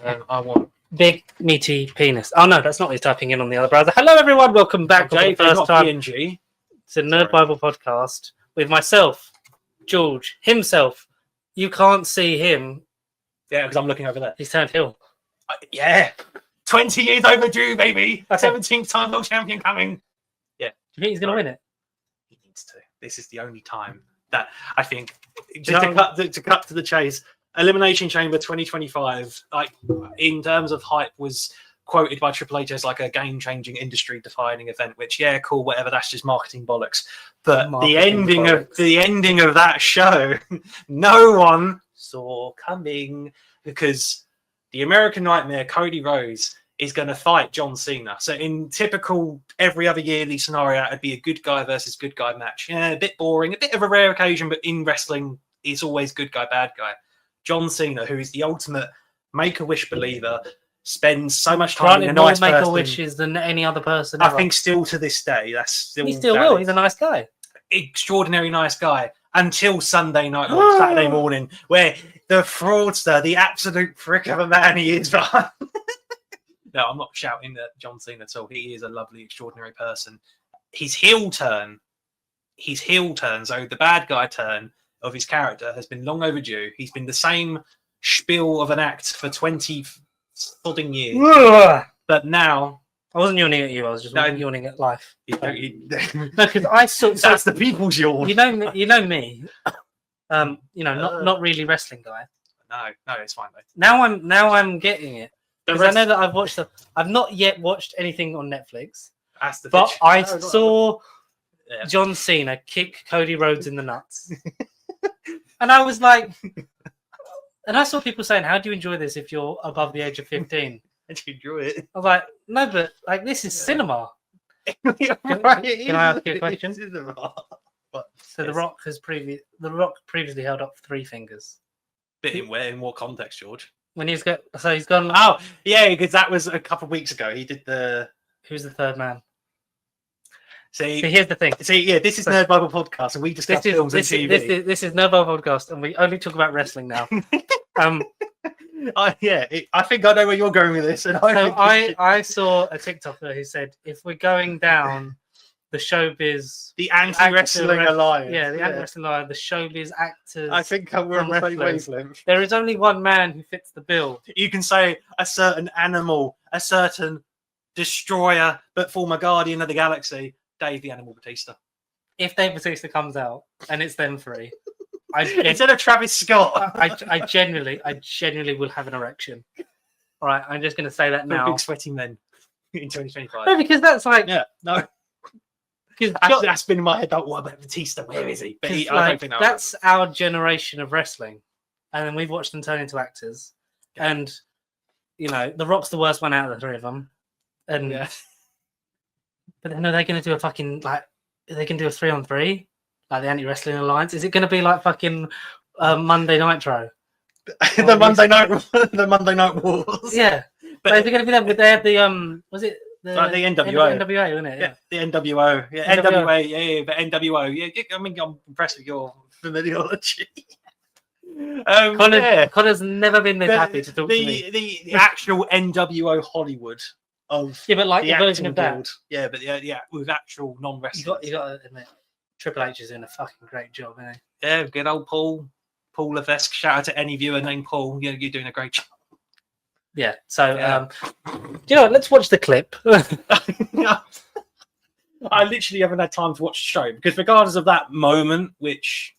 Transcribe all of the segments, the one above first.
I want big meaty penis. Oh no, that's not what he's typing in on the other browser. Hello everyone, welcome back for the first time PNG. to Nerd Bible Podcast with myself, George, himself. You can't see him. Yeah, because I'm looking over there. He's turned heel. Yeah. 20 years overdue, baby. Okay. 17th time world champion coming. Yeah. Do you think he's going to win it? He needs to. This is the only time that I think, you know, to cut to the chase, Elimination Chamber 2025, like in terms of hype, was quoted by Triple H as like a game-changing, industry-defining event. Which, yeah, cool, whatever. That's just marketing bollocks. But the ending of that show, no one saw coming, because the American Nightmare, Cody Rhodes, is going to fight John Cena. So in typical every other yearly scenario, it'd be a good guy versus good guy match. Yeah, a bit boring, a bit of a rare occasion, but in wrestling, it's always good guy, bad guy. John Cena, who is the ultimate Make-A-Wish believer, spends so much time in a nice person. Make-A-Wishes than any other person I ever. think still to this day, that's still he still valid. will. He's a nice guy. Extraordinary nice guy. Until Sunday night or Saturday morning, where the fraudster, the absolute prick of a man he is, right? No, I'm not shouting at John Cena at all. He is a lovely, extraordinary person. His heel turn, so the bad guy turn of his character has been long overdue. He's been the same spiel of an act for 20 fucking years. But now... I wasn't yawning at you, I was just yawning at life. No, because I saw... That's the people's yawn. You know me. Not really wrestling guy. No, it's fine, though. Now I'm getting it. Because I know that I've not yet watched anything on Netflix. But I saw John Cena kick Cody Rhodes in the nuts. And I was like, and I saw people saying, how do you enjoy this if you're above the age of 15? How do you enjoy it? I was like, no, but like this is cinema. Can I ask you a question? So The Rock previously held up 3 fingers. Bit in where? In what context, George? When he's gone. Oh, yeah, because that was a couple of weeks ago. He did the. Who's the third man? See, here's the thing. This is Nerd Bible Podcast, and we discuss films and TV. This is Nerd Bible Podcast, and we only talk about wrestling now. I think I know where you're going with this. And I saw a TikToker who said, if we're going down the showbiz, the anti-wrestling alliance, the anti-wrestling alliance, the showbiz actors. I think we're on the same wavelength. There is only one man who fits the bill. You can say a certain animal, a certain destroyer, but former guardian of the galaxy, Dave the Animal Batista. If Dave Batista comes out and it's them 3, instead of Travis Scott, I genuinely will have an erection. All right, I'm just going to say that now. Big sweaty men in 2025. No, because that's like that's been in my head. What about Batista? Where is he? But I don't think that's our generation of wrestling, and then we've watched them turn into actors. Yeah. And The Rock's the worst one out of the 3 of them. And but then are they going to do a fucking they can do a 3-on-3? Like the anti-wrestling alliance? Is it going to be like fucking Monday Nitro? the Monday Night Wars. Yeah, but is it going to be that? But they had the was it the NWO? NWA, wasn't it? Yeah, the NWO. Yeah, NWA. Yeah, but NWO. Yeah, I mean, I'm impressed with your familiarity. Connor's never been this happy to talk to me. The actual NWO Hollywood of but like the version of that. Yeah, but with actual non-wrestling. You got to admit, Triple H is doing a fucking great job, isn't he? Yeah, good old Paul Levesque. Shout out to any viewer named Paul. You're doing a great job. Yeah. So, you know what? Let's watch the clip. I literally haven't had time to watch the show because, regardless of that moment, which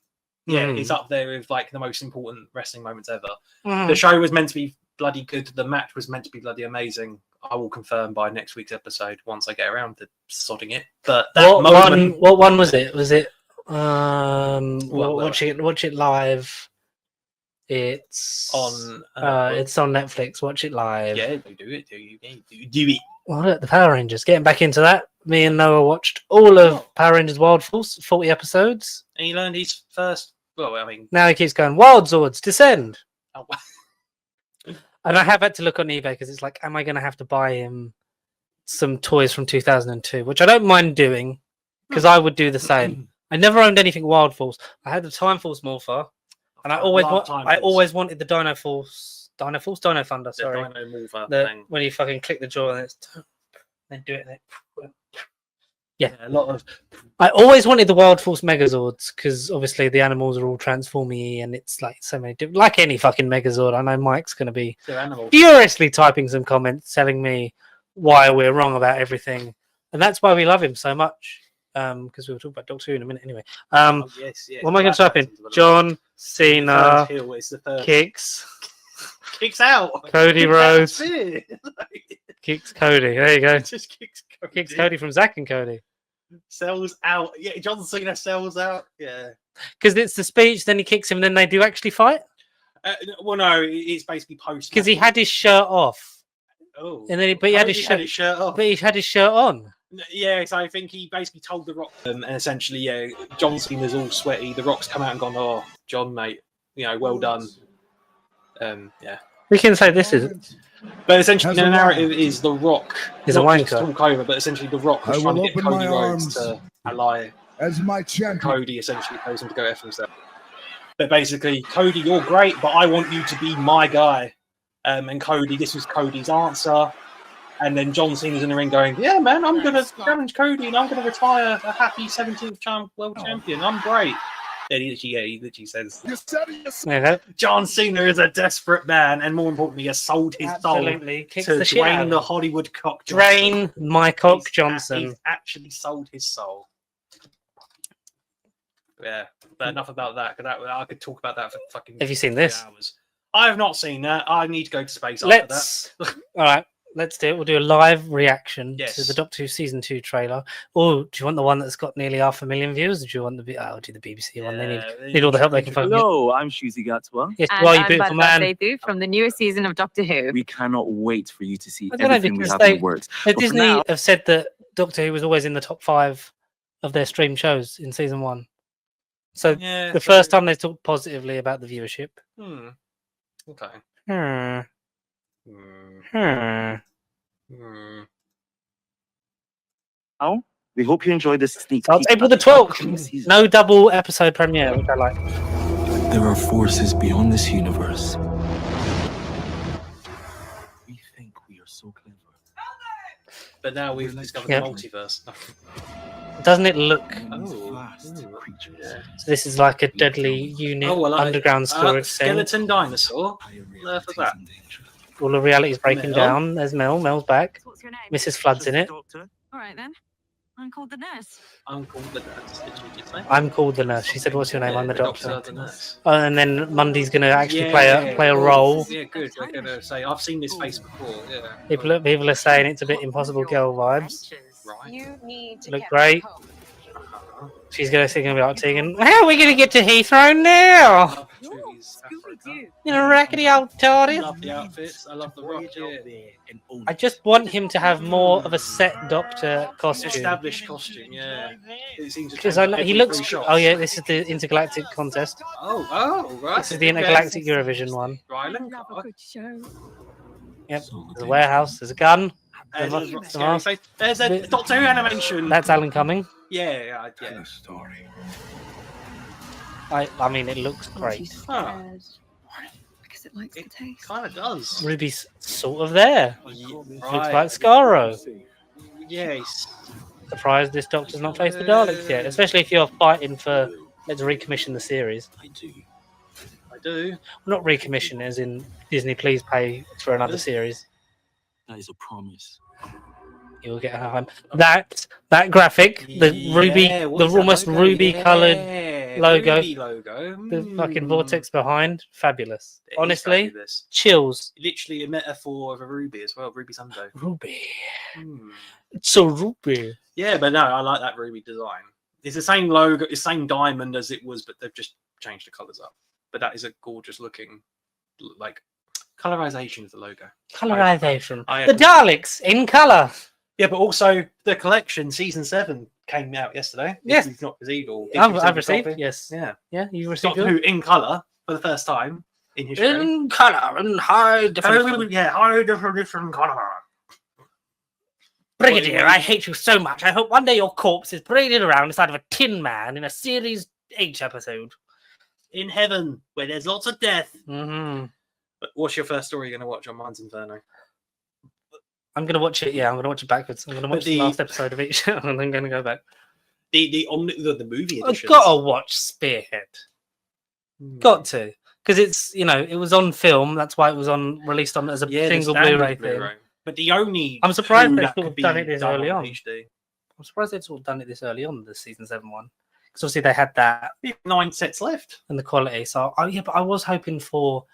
is up there with like the most important wrestling moments ever, the show was meant to be bloody good. The match was meant to be bloody amazing. I will confirm by next week's episode once I get around to sodding it. But what one was it? Was it watch it live? It's on Netflix. Watch it live. Yeah, do it. Well, look, the Power Rangers. Getting back into that. Me and Noah watched all of Power Rangers Wild Force, 40 episodes. And he learned his first. Well, I mean, now he keeps going. Wild Zords, descend. Oh. And I have had to look on eBay because it's like, am I going to have to buy him some toys from 2002, which I don't mind doing because I would do the same. I never owned anything Wild Force. I had the Time Force Morpher, and I always wanted the Dino Force Dino Force, Dino Thunder. The Sorry, Dino Morpher the thing. when you fucking click the jaw and it's then do it. Yeah, a lot of I always wanted the Wild Force Megazords because obviously the animals are all transformy and it's like so many different. Like any fucking Megazord, I know Mike's going to be their animals. furiously typing some comments telling me why we're wrong about everything, and that's why we love him so much. Because we'll talk about Doctor Who in a minute anyway. Oh, yes. What am I going to type in? John John Cena Hill is the third. kicks Kicks out. Cody Kicks out Rhodes. Spear. Kicks Cody. There you go. Just kicks Cody. Kicks Cody from Zack and Cody. Sells out. Yeah, John Cena sells out. Yeah. Because it's the speech, then he kicks him, and then they do actually fight. Well, no, it's basically post. Because he had his shirt off, Oh. and then but he had his shirt off. But he had his shirt on. Yeah, so I think he basically told The Rock, and essentially, yeah, John Cena's all sweaty. The Rock's come out and gone, "Oh, John, mate, well done." Yeah. We can say this is. But essentially, the narrative is The Rock He's a not just wanker. talk over, but essentially The Rock was trying to get Cody Rhodes to ally as my champion. Cody. Essentially, tells him to go F himself. But basically, Cody, you're great, but I want you to be my guy. And Cody, this was Cody's answer. And then John Cena's in the ring going, "Yeah, man, I'm going to challenge Cody and I'm going to retire a happy 17th world champion. I'm great." And he literally says, John Cena is a desperate man, and more importantly, has sold his soul Absolutely. Kicks to the shit out Dwayne of the him. Hollywood Cock Johnson. Drain my cock He's Johnson. actually sold his soul. Yeah, but enough about that. Because I could talk about that for fucking. Have you seen 3 this? hours. I have not seen that. I need to go to space after Let's. that. All right. Let's do it. We'll do a live reaction Yes. to the Doctor Who season 2 trailer. Or do you want the one that's got nearly 500,000 views? Or do you want the? I'll do the BBC one. They need all the help they can fucking get. Hello, I'm Shuzi Gatswa. Yes, And well, you I'm beautiful Bad man. Seydou from the newest season of Doctor Who. We cannot wait for you to see I don't know, everything we because have they- in the works. Now, for Disney now- have said that Doctor Who was always in the top 5 of their streamed shows in season 1. So Yeah. the first time they talked positively about the viewership. Okay. Hmm. Hmm. Hmm. Hmm. Now, we hope you enjoyed this sneak So it's peek April the at the upcoming 12th. season. No double episode premiere, which I like. There are forces beyond this universe. We think we are so clever. But now we've discovered Yeah. the multiverse. Doesn't it look? Oh. Vast Ooh. creatures. Yeah. So this is like a deadly unit underground storage thing. Skeleton dinosaur. There for that. All the reality's breaking Mel. down. There's Mel. Mel's back. What's your name? Mrs. Flood's in it. Doctor, All right then. I'm called the nurse. I'm called the nurse. Did you say? I'm called the nurse. She said, "What's your name?" I'm the doctor. The nurse. And then Mundy's going to actually Yeah, play a cool. role. Yeah, good. They're gonna say I've seen this face before. Yeah. People are saying it's a bit Impossible Girl vibes. Right. You need to Look get great. back home. She's going to be like Tegan. How are we going to get to Heathrow now? Love Trudy's Afro. In a rackety old I TARDIS. love the outfits. I love the rock. Yeah. I just want him to have more of a set Doctor costume. Established costume. Yeah. It seems to Because change he every looks. 3 shots. Oh yeah, this is the intergalactic contest. Oh, right. This is the intergalactic Eurovision one. Ryland. Love a good show. Yep. There's a warehouse. There's a gun. There's The mask. a Doctor Who animation. That's Alan Cumming. Yeah. Story. I mean, it looks great. Huh. Because it likes the It taste. kind of does. Ruby's sort of there. Looks Right. like Scarrow. Yes. Surprised this Doctor's not faced the Daleks yet, especially if you're fighting for let's recommission the series. I do. I do. Not recommission, as in Disney, please pay for another series. That is a promise. You'll get her home. That graphic, the ruby, Yeah, the what's that almost logo? ruby-coloured Yeah, logo. Ruby logo. the fucking Mm. vortex behind, fabulous. It is Honestly, fabulous. chills. Literally a metaphor of a ruby as well. Ruby Sunday. Ruby, Hmm. it's so ruby. Yeah, but no, I like that ruby design. It's the same logo, it's the same diamond as it was, but they've just changed the colours up. But that is a gorgeous looking, like, colorization of the logo. Colorization. I The agree. Daleks in color. Yeah, but also the collection season 7 came out yesterday. Yes. If you've not received or if I've you've received. a copy. Yes. Yeah. Yeah, you received Doctor it. Who in color for the first time in history. In color and high definition. Yeah, high definition color. Brigadier, I hate you so much. I hope one day your corpse is paraded around inside of a Tin Man in a Series 8 episode. In heaven, where there's lots of death. Mm-hmm. But what's your first story you're going to watch on Mine's Inferno? I'm gonna watch it. Yeah, I'm gonna watch it backwards. I'm gonna watch the the- last episode of each, and then gonna go back. The movie I've edition. gotta watch Spearhead. Got to, because it's it was on film. That's why it was released on as a single Blu-ray thing. But the only I'm surprised two they've that sort could of be done it this early on on. HD. I'm surprised they've sort of done it this early on the season 7 one, because obviously they had that 9 sets left. and the quality. So but I was hoping for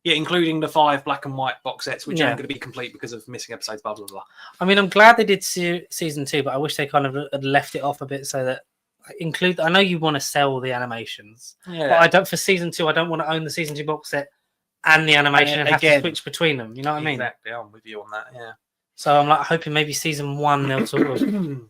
Yeah, including the 5 black and white box sets, which Yeah. aren't going to be complete because of missing episodes. Blah blah blah. I mean, I'm glad they did season 2, but I wish they kind of had left it off a bit so that I know you want to sell the animations, Yeah, but I don't. For season 2, I don't want to own the season 2 box set and the animation and have to again, switch between them. You know what I mean? exactly. I'm with you on that. Yeah. So I'm like hoping maybe season 1 they'll sort of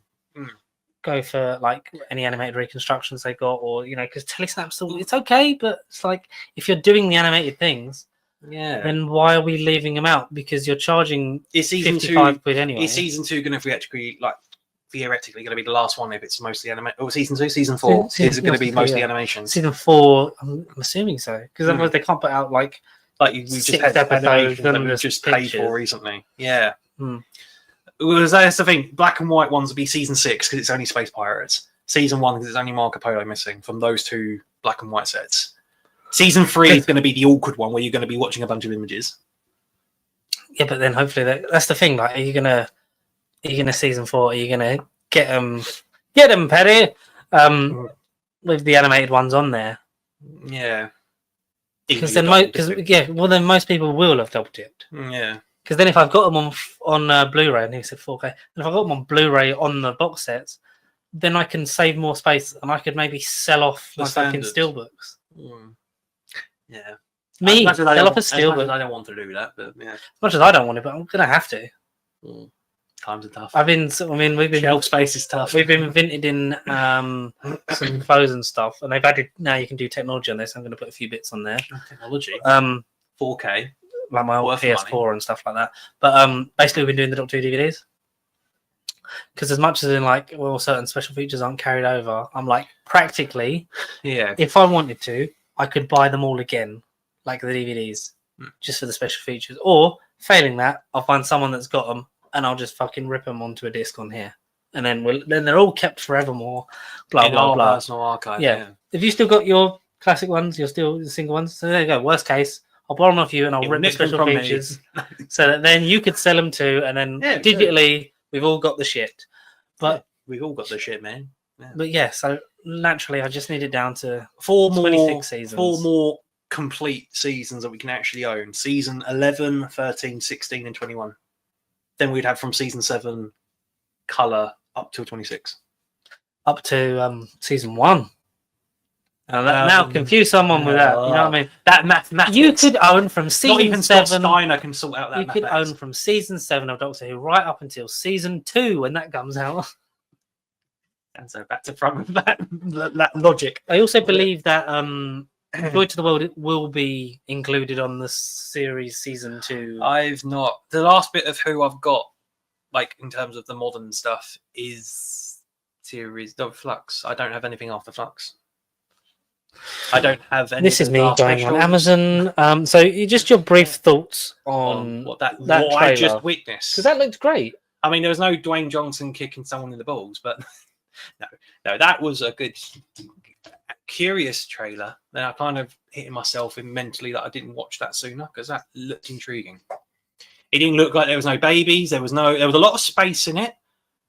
go for like any animated reconstructions they got, or because Telesnap's still it's okay, but it's like if you're doing the animated things, Yeah. then why are we leaving them out? Because you're charging Is season 55 2? quid anyway. Is season 2 going to theoretically going to be the last one if it's mostly animation? Or season 2, season 4 is it going to be mostly animations? Season 4, I'm assuming so, because otherwise they can't put out like Like we just 6 had episodes animations that and we just just paid pictures. for recently. Yeah. Hmm. Well, that's the thing. Black and white ones would be season 6 because it's only Space Pirates. Season 1 because it's only Marco Polo missing from those 2 black and white sets. Season 3 is going to be the awkward one where you're going to be watching a bunch of images. Yeah, but then hopefully that's the thing. Like, are you gonna season 4? Are you gonna get them Petty? With the animated ones on there, Yeah. because then then most people will have double dipped. Yeah. Because then if I've got them on Blu-ray, and he said 4K, and if I've got them on Blu-ray on the box sets, then I can save more space and I could maybe sell off The my fucking standards. steelbooks. Yeah. Me, As much as I sell don't- off a as much steelbook. as I don't want to do that, but yeah. As much as I don't want it, but I'm gonna have to. Times are tough. We've been Shelf space is tough. We've been vinted in some phones and stuff, and they've added now you can do technology on this. I'm going to put a few bits on there, Technology. like 4K. my old Worth PS4 and stuff like that. But basically, we've been doing the Doctor Who DVDs because as much as in like certain special features aren't carried over, I'm like practically, Yeah. if I wanted to, I could buy them all again, like the DVDs, just for the special features. Or failing that, I'll find someone that's got them. And I'll just fucking rip them onto a disc on here, and then they're all kept forevermore. Blah In blah our blah. personal archive. Yeah. If you still got your classic ones, you're still the single ones. So there you go. Worst case, I'll borrow them off you, and I'll You'll rip the nick them special from me. features, so that then you could sell them too. And then Yeah, digitally, we've all got the shit. But we've all got the shit, man. yeah, so naturally, I just need it down to 26 seasons. 4 more complete seasons that we can actually own. Season 11, 13, 16, and 21. Then we'd have from season 7 colour up till 26. up to season 1. Now confuse someone with that. You know what I mean? That mathematics. You could own from not season even Scott 7. Steiner can sort out that. You could mathematics. own from season 7 of Doctor Who right up until season 2 when that comes out. And so back to front with that logic. I also believe that Void to the World will be included on the series season 2. I've not. The last bit of Who I've got, like in terms of the modern stuff, is series of Flux. I don't have anything after Flux. I don't have any. This of is the me last going on specials Amazon. So just your brief thoughts on on what I trailer. just witnessed. because that looked great. I mean, there was no Dwayne Johnson kicking someone in the balls, but no, that was a good, curious trailer. Then I kind of hitting myself in mentally that I didn't watch that sooner because that looked intriguing. It didn't look like there was no babies. There was a lot of space in it,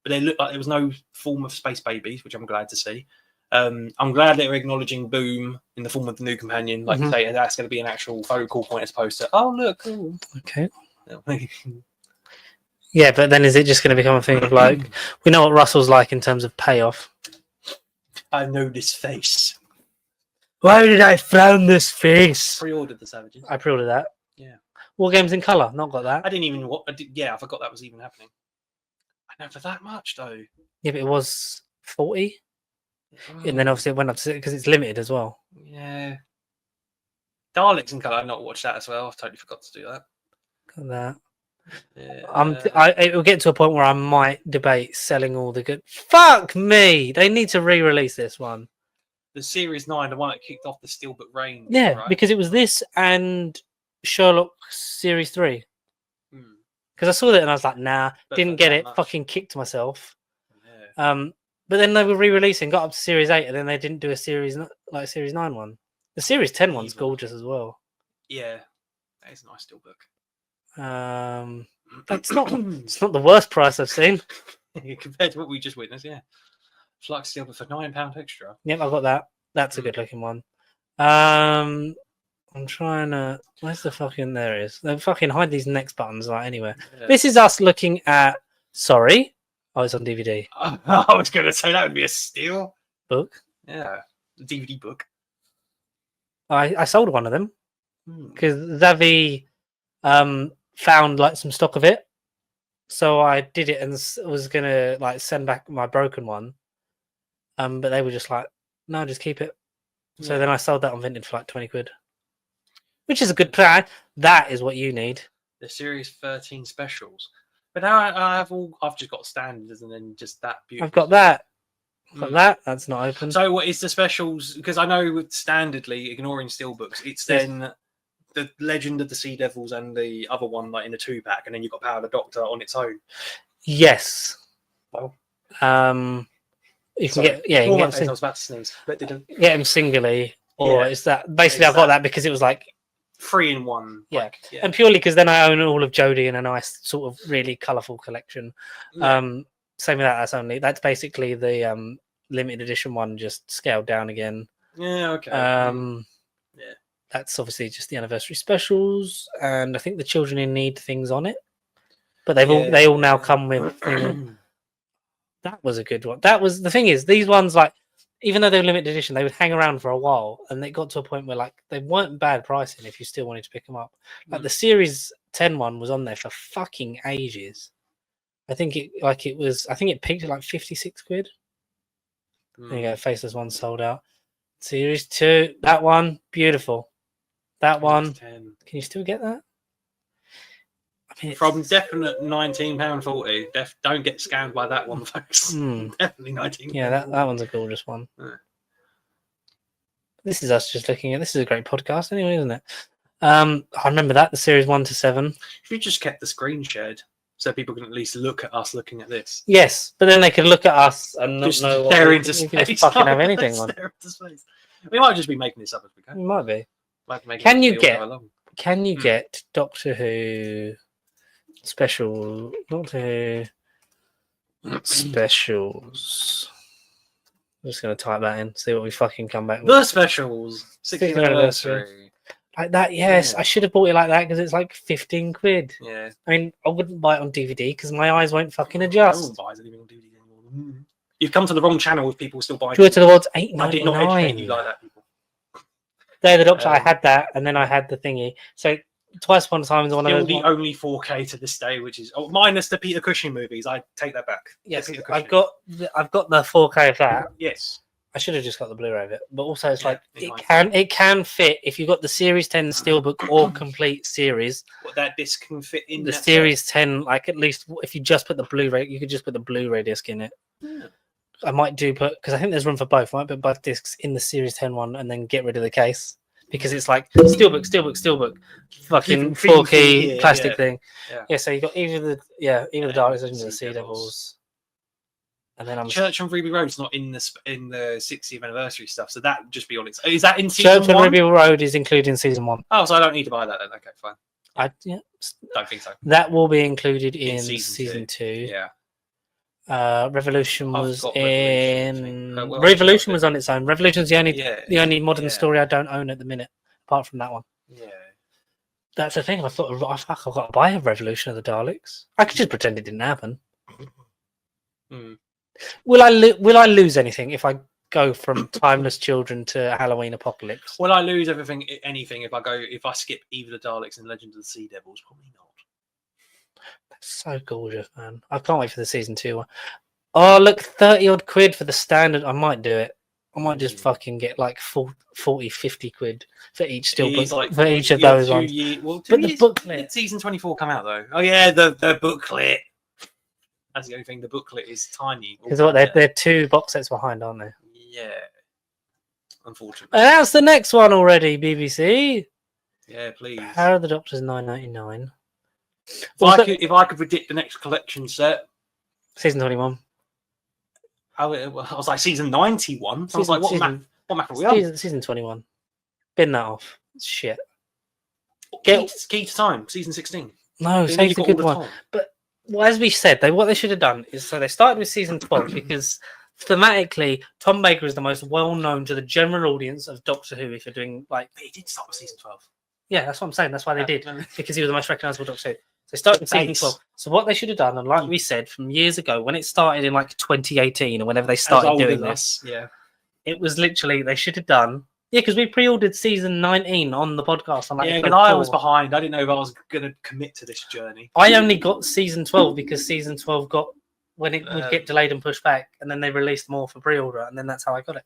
but it looked like there was no form of space babies, which I'm glad to see. I'm glad that they're acknowledging Boom in the form of the new companion. Like you say, that's going to be an actual focal point as opposed to, oh, look. Cool. Okay. Yeah, but then is it just going to become a thing of like, we know what Russell's like in terms of payoff? I know this face. Why did I frown this face? Pre-ordered the Savages. I pre-ordered that. Yeah. War Games in Colour, not got that. I didn't even. I forgot that was even happening. I know for that much though. Yeah, but it was 40. And then obviously it went up to because it's limited as well. Yeah. Daleks in colour. I've not watched that as well. I've totally forgot to do that. Got that. Yeah. It will get to a point where I might debate selling all the good. Fuck me! They need to re-release this one. The Series 9, the one that kicked off the Steelbook reign. Yeah, right? because it was this and Sherlock Series 3. Hmm. Because I saw that and I was like, nah, But didn't for get that it. much. Fucking kicked myself. Yeah. But then they were re-releasing, got up to Series 8, and then they didn't do a Series 9 one. The Series 10 one's Evil. gorgeous as well. Yeah. That is a nice steelbook. It's not the worst price I've seen. Compared to what we just witnessed, yeah. Flux steelbook for £9 extra. Yep, I got that. That's a good looking one. I'm trying to. Where's the fucking? There it is. They fucking hide these next buttons like anywhere. Yeah. This is us looking at. Sorry, oh, it's on DVD. I was going to say that would be a steal. Book. Yeah. The DVD book. I sold one of them Hmm. because Zavi found like some stock of it, so I did it and was gonna like send back my broken one. But they were just like, no, just keep it. So Yeah. then I sold that on Vinted for like 20 quid, which is a good plan. That is what you need. The Series 13 specials. But now I've just got standards and then just that beautiful. I've got that. I've Mm. got that. That's not open. So what is the specials? Because I know with standardly, ignoring steelbooks, it's Yes. then the Legend of the Sea Devils and the other one like in a 2-pack, and then you've got Power of the Doctor on its own. Yes. Well. You can Sorry. get you Ignore can my get, face, I was about to sneeze, but didn't. get them singly, or Yeah. it's that basically It's I got that. that because it was like 3 in 1. Yeah. Like, yeah. and purely because then I own all of Jodie in a nice sort of really colourful collection. Yeah. Same with that's basically the limited edition one just scaled down again. Yeah, okay. Yeah. That's obviously just the anniversary specials, and I think the Children in Need things on it. But they all now come with thing. That was a good one. That was the thing is these ones like even though they were limited edition, they would hang around for a while, and it got to a point where like they weren't bad pricing if you still wanted to pick them up. Like the Series 10 one was on there for fucking ages. I think it peaked at like 56 quid. There you go, Faceless one sold out. Series 2, that one, beautiful. That one, 10. can you still get that? I mean, From definite £19.40. Don't get scammed by that one, folks. Mm. Definitely 19. Yeah, that one's a gorgeous one. Yeah. This is us just looking at. This is a great podcast, anyway, isn't it? I remember that the series 1 to 7. We just kept the screen shared so people can at least look at us looking at this. Yes, but then they could look at us and not Just know stare we into can just space. fucking have anything on. Stare into space. We might just be making this up as we go. It might be. Might make it Can up you as we get- go along. Can you get Doctor Who special? Doctor Who specials. I'm just gonna type that in. See what we fucking come back with. The specials, 60th 60th anniversary. Like that, yes. Yeah. I should have bought it like that because it's like 15 quid. Yeah. I mean, I wouldn't buy it on DVD because my eyes won't fucking No adjust. one buys anything on DVD anymore. You've come to the wrong channel with people still buying. Joy to the World's I did not educate you $8.99. like that, people. Day of the Doctor, I Um, had that, and then I had the thingy. So twice upon a time is one of Still those. the ones- only 4K to this day, which is minus the Peter Cushing movies. I take that back. Yes, The Peter I've Cushing. got the 4K of that. Yes. I should have just got the Blu-ray of it, but also it's Yeah, like it it can fit if you got the Series 10 Steelbook or complete series. What that disc can fit in The that Series 10, like at least if you just put the Blu-ray, you could just put the Blu-ray disc in it. Yeah. I might because I think there's room for both. I might put both discs in the Series 10 one and then get rid of the case because it's like Steelbook, fucking Keep 'em 4K feeding, plastic yeah. thing. Yeah. Yeah, so you got either the Yeah, Daleks and the Sea Sea Devils. Devils. And then I'm Church on Ruby Road's not in the 60th anniversary stuff, so that would just be on its. Is that in season Church on 1? Ruby Road is included in season 1. Oh, so I don't need to buy that then. Okay, fine. Don't think so. That will be included in season season 2. Yeah. Revolution I've was got Revolution, I think. in. Well, Revolution I was on its own. Revolution's the only modern yeah. story I don't own at the minute, apart from that one. Yeah. That's the thing. I thought, oh, fuck, I've got to buy a Revolution of the Daleks. I could just pretend it didn't happen. Mm. Will I lose anything if I go from Timeless Children to Halloween Apocalypse? Will I lose anything if I skip either the Daleks and Legend of the Sea Devils? Probably not. That's so gorgeous, man. I can't wait for the season 2 one. Oh, look, 30 odd quid for the standard. I might do it. I might just fucking get like 40, 50 quid for each steelbook, for each of those ones. But the booklet. Did season 24 come out though? Oh yeah, the booklet. That's the only thing. The booklet is tiny. Because what they're 2 box sets behind, aren't they? Yeah. Unfortunately. And that's the next one already, BBC. Yeah, please. Power of the Doctor's 9.99. If I could predict the next collection set, Season 21. I was like season 91. I was like, what map are we on? Season 21. Bin that off. It's shit. Key to Time, season 16. No, They save nearly the got good all one. the time. But well, as we said, what they should have done is they started with season 12 because thematically, Tom Baker is the most well-known to the general audience of Doctor Who. If you're doing like, But he did start with season 12. yeah, that's what I'm saying. That's why they did, Yeah. because he was the most recognisable Doctor Who. So they started with season Base. 12. So what they should have done, and like we said from years ago, when it started in like 2018 or whenever they As started old doing as this, us, yeah. it was literally they should have done. Yeah, because we pre-ordered season 19 on the podcast. On, like, Yeah, episode because I was 4. behind. I didn't know if I was going to commit to this journey. I only got season 12 because season 12 got when it would get delayed and pushed back, and then they released more for pre-order, and then that's how I got it.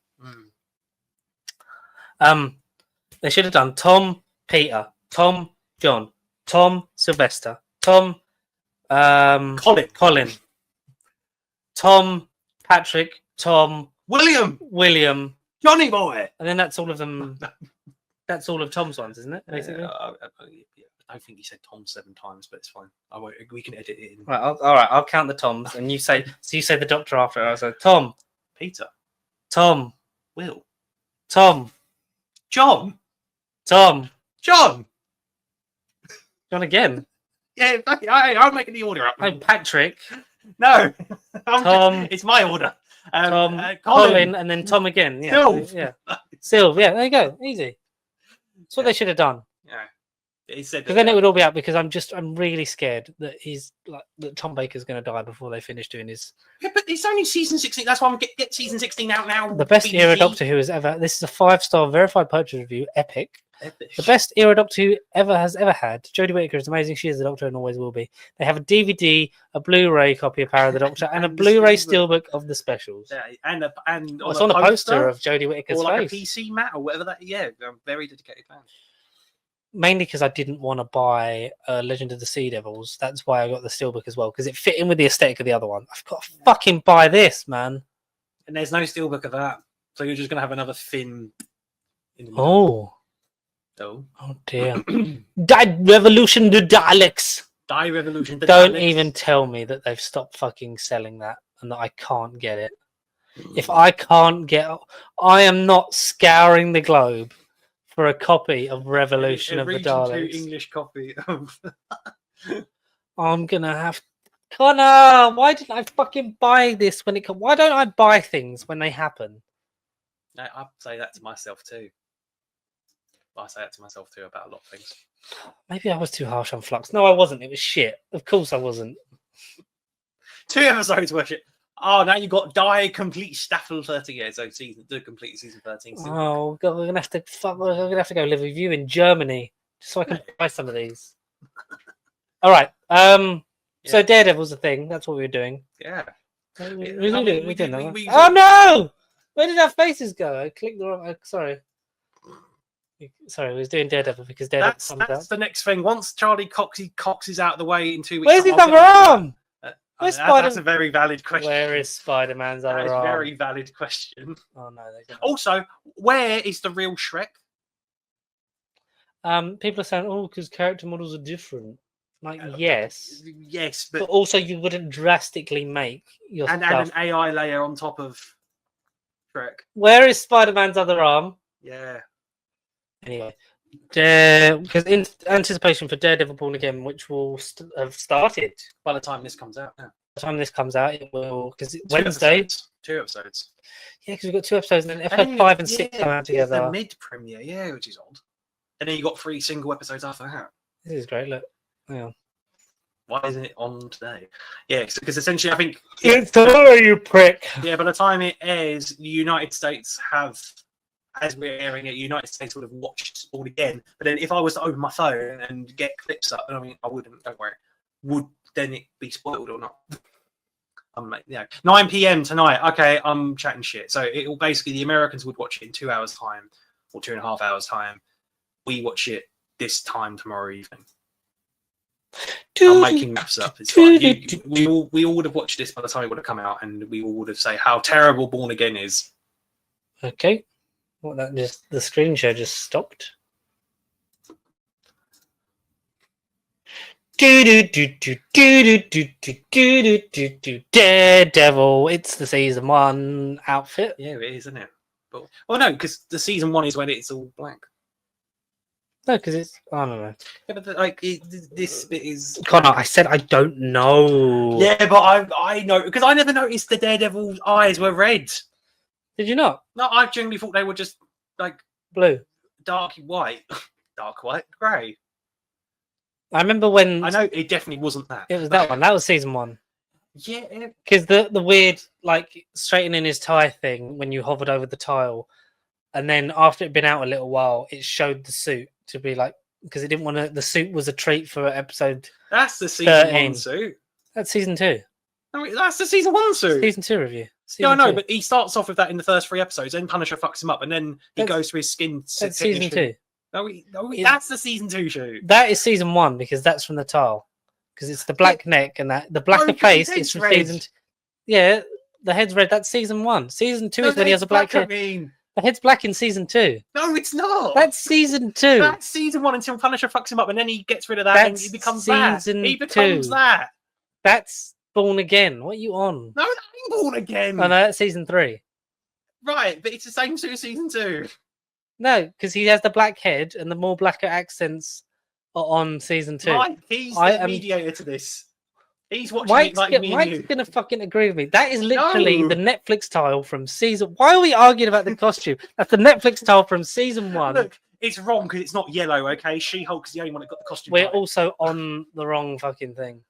They should have done Tom, Peter, Tom, John, Tom, Sylvester, Tom, Colin, Tom, Patrick, Tom, William, Johnny Boy. and then that's all of them. That's all of Tom's ones, isn't it? Basically. I don't think he said Tom 7 times, but it's fine. I won't. We can edit it in. Right, all right. I'll count the Toms, and you say. So you say the Doctor after. I say Tom, Peter, Tom, Will, Tom, John, Tom, John. John again. Yeah, I'm making the order up. Oh, Patrick, No, Tom. It's my order. Tom, Colin. Colin, and then Tom again. Yeah, Sylv. yeah. Sylv. Yeah, there you go. Easy. That's what they should have done. Yeah, he said. Because then it would all be out. Because I'm really scared that that Tom Baker's going to die before they finish doing his. Yeah, but it's only season 16. That's why I'm get season 16 out now. The best BBC. era Doctor Who has ever. This is a 5-star verified purchase review. Epic. Epic. The best era Doctor Who has ever had. Jodie Whittaker is amazing. She is the Doctor and always will be. They have a DVD, a Blu-ray copy of Power of the Doctor, and a And Blu-ray Steelbook. steelbook of the specials. Yeah, and It's on a poster of Jodie Whittaker's or like face. a PC mat or whatever that. Yeah, I'm very dedicated fan. Mainly because I didn't want to buy Legend of the Sea Devils. That's why I got the steelbook as well, because it fit in with the aesthetic of the other one. I've got to fucking buy this, man. And there's no steelbook of that, so you're just gonna have another fin. In the middle. Oh dear. Revolution to Daleks. Die Revolution. the Don't Daleks. even tell me that they've stopped fucking selling that and that I can't get it. If I can't get, I am not scouring the globe for a copy of Revolution A of the Region 2 Daleks. English copy of. I'm gonna have. Connor, why didn't I fucking buy this when it? Why don't I buy things when they happen? I say that to myself too. I say that to myself too about a lot of things. Maybe I was too harsh on Flux. No, I wasn't. It was shit. Of course I wasn't. 2 episodes worth it. Oh, now you got Die Complete Staffel 30 years. So the complete season 13. Oh god, we're gonna have to. We're gonna have to go live with you in Germany just so I can buy some of these. All right. So Daredevil's a thing. That's what we were doing. Yeah. We I did mean, it. we- Oh no! Where did our faces go? I clicked the wrong. Sorry. Sorry, we was doing Daredevil because Daredevil comes That's out. the next thing. Once Charlie Cox is out of the way in 2 weeks. Where's his time, other arm? Where's That's a very valid question. Where is Spider-Man's That is other a arm? very valid question. Oh no! They don't. Also, where is the real Shrek? People are saying, "Oh, because character models are different." Like, yes, Yes, but but also you wouldn't drastically make your and stuff. an AI layer on top of Shrek. Where is Spider-Man's other arm? Yeah. Anyway, because in anticipation for Daredevil Born Again, which will have started By the time this comes out, yeah. by the time this comes out, it will because it's 2 Wednesday. episodes. 2 episodes. Yeah, because we've got 2 episodes, and then And episode then 5 and 6 come out it's together. the mid premiere, yeah, which is odd. And then you got 3 single episodes after that. This is great. Look, yeah. Why isn't it on today? Yeah, because essentially, I think It's tomorrow, you prick. by the time it airs, the United States have, as we're airing it, United States would have watched all again. But then if I was to open my phone and get clips up, I mean, I wouldn't, don't worry. Would then it be spoiled or not? 9 p.m. tonight. Okay, I'm chatting shit. So it will basically, the Americans would watch it in 2 hours' time or 2.5 hours' time. We watch it this time tomorrow evening. I'm making maps up. It's fine. We all would have watched this by the time it would have come out, and we all would have say how terrible Born Again is. Okay. Well, that just the screen share just stopped. Daredevil. It's the season 1 outfit. Yeah, it is, isn't it? But no, because the season 1 is when it's all black. No, because it's I don't know. Yeah, but this bit is. Connor, I said I don't know. Yeah, but I know because I never noticed the Daredevil's eyes were red. Did you not? No, I generally thought they were just like Blue. dark white, grey. I remember when I know it definitely wasn't that. it was that one. That was season 1. Yeah, Because the weird like straightening his tie thing when you hovered over the tile, and then after it'd been out a little while, it showed the suit to be like because it didn't want to. The suit was a treat for episode. that's the season 13. 1 suit. That's season 2. No, that's the season 1 suit. Season 2 review. Yeah, Season I know, 2. but he starts off with that in the first 3 episodes. Then Punisher fucks him up, and then he That's- goes to his skin. That's season 2. No, Is- that's the season 2 shoot. That is season 1 because that's from the tile. Because it's the black neck and that the blacker because his face is head's from red. season. Yeah, the head's red. That's season 1. Season 2 No, is when he has a black I head. mean, The head's black in season 2. no, it's not. That's season 2. That's season 1 until Punisher fucks him up, and then he gets rid of that, and That's he becomes that. season He becomes 2. that. That's Born Again. What are you on? No, that ain't Born Again. Oh no, that's season 3. Right, but it's the same suit as season 2. No, because he has the black head and the more blacker accents are on season 2. Mike, he's I the am- mediator to this. He's watching it like me and Mike's you. gonna fucking agree with me. That is literally No. the Netflix tile from season. Why are we arguing about the costume? That's the Netflix tile from season 1. Look, it's wrong because it's not yellow, okay? She-Hulk is the only one that got the costume We're right. also on the wrong fucking thing.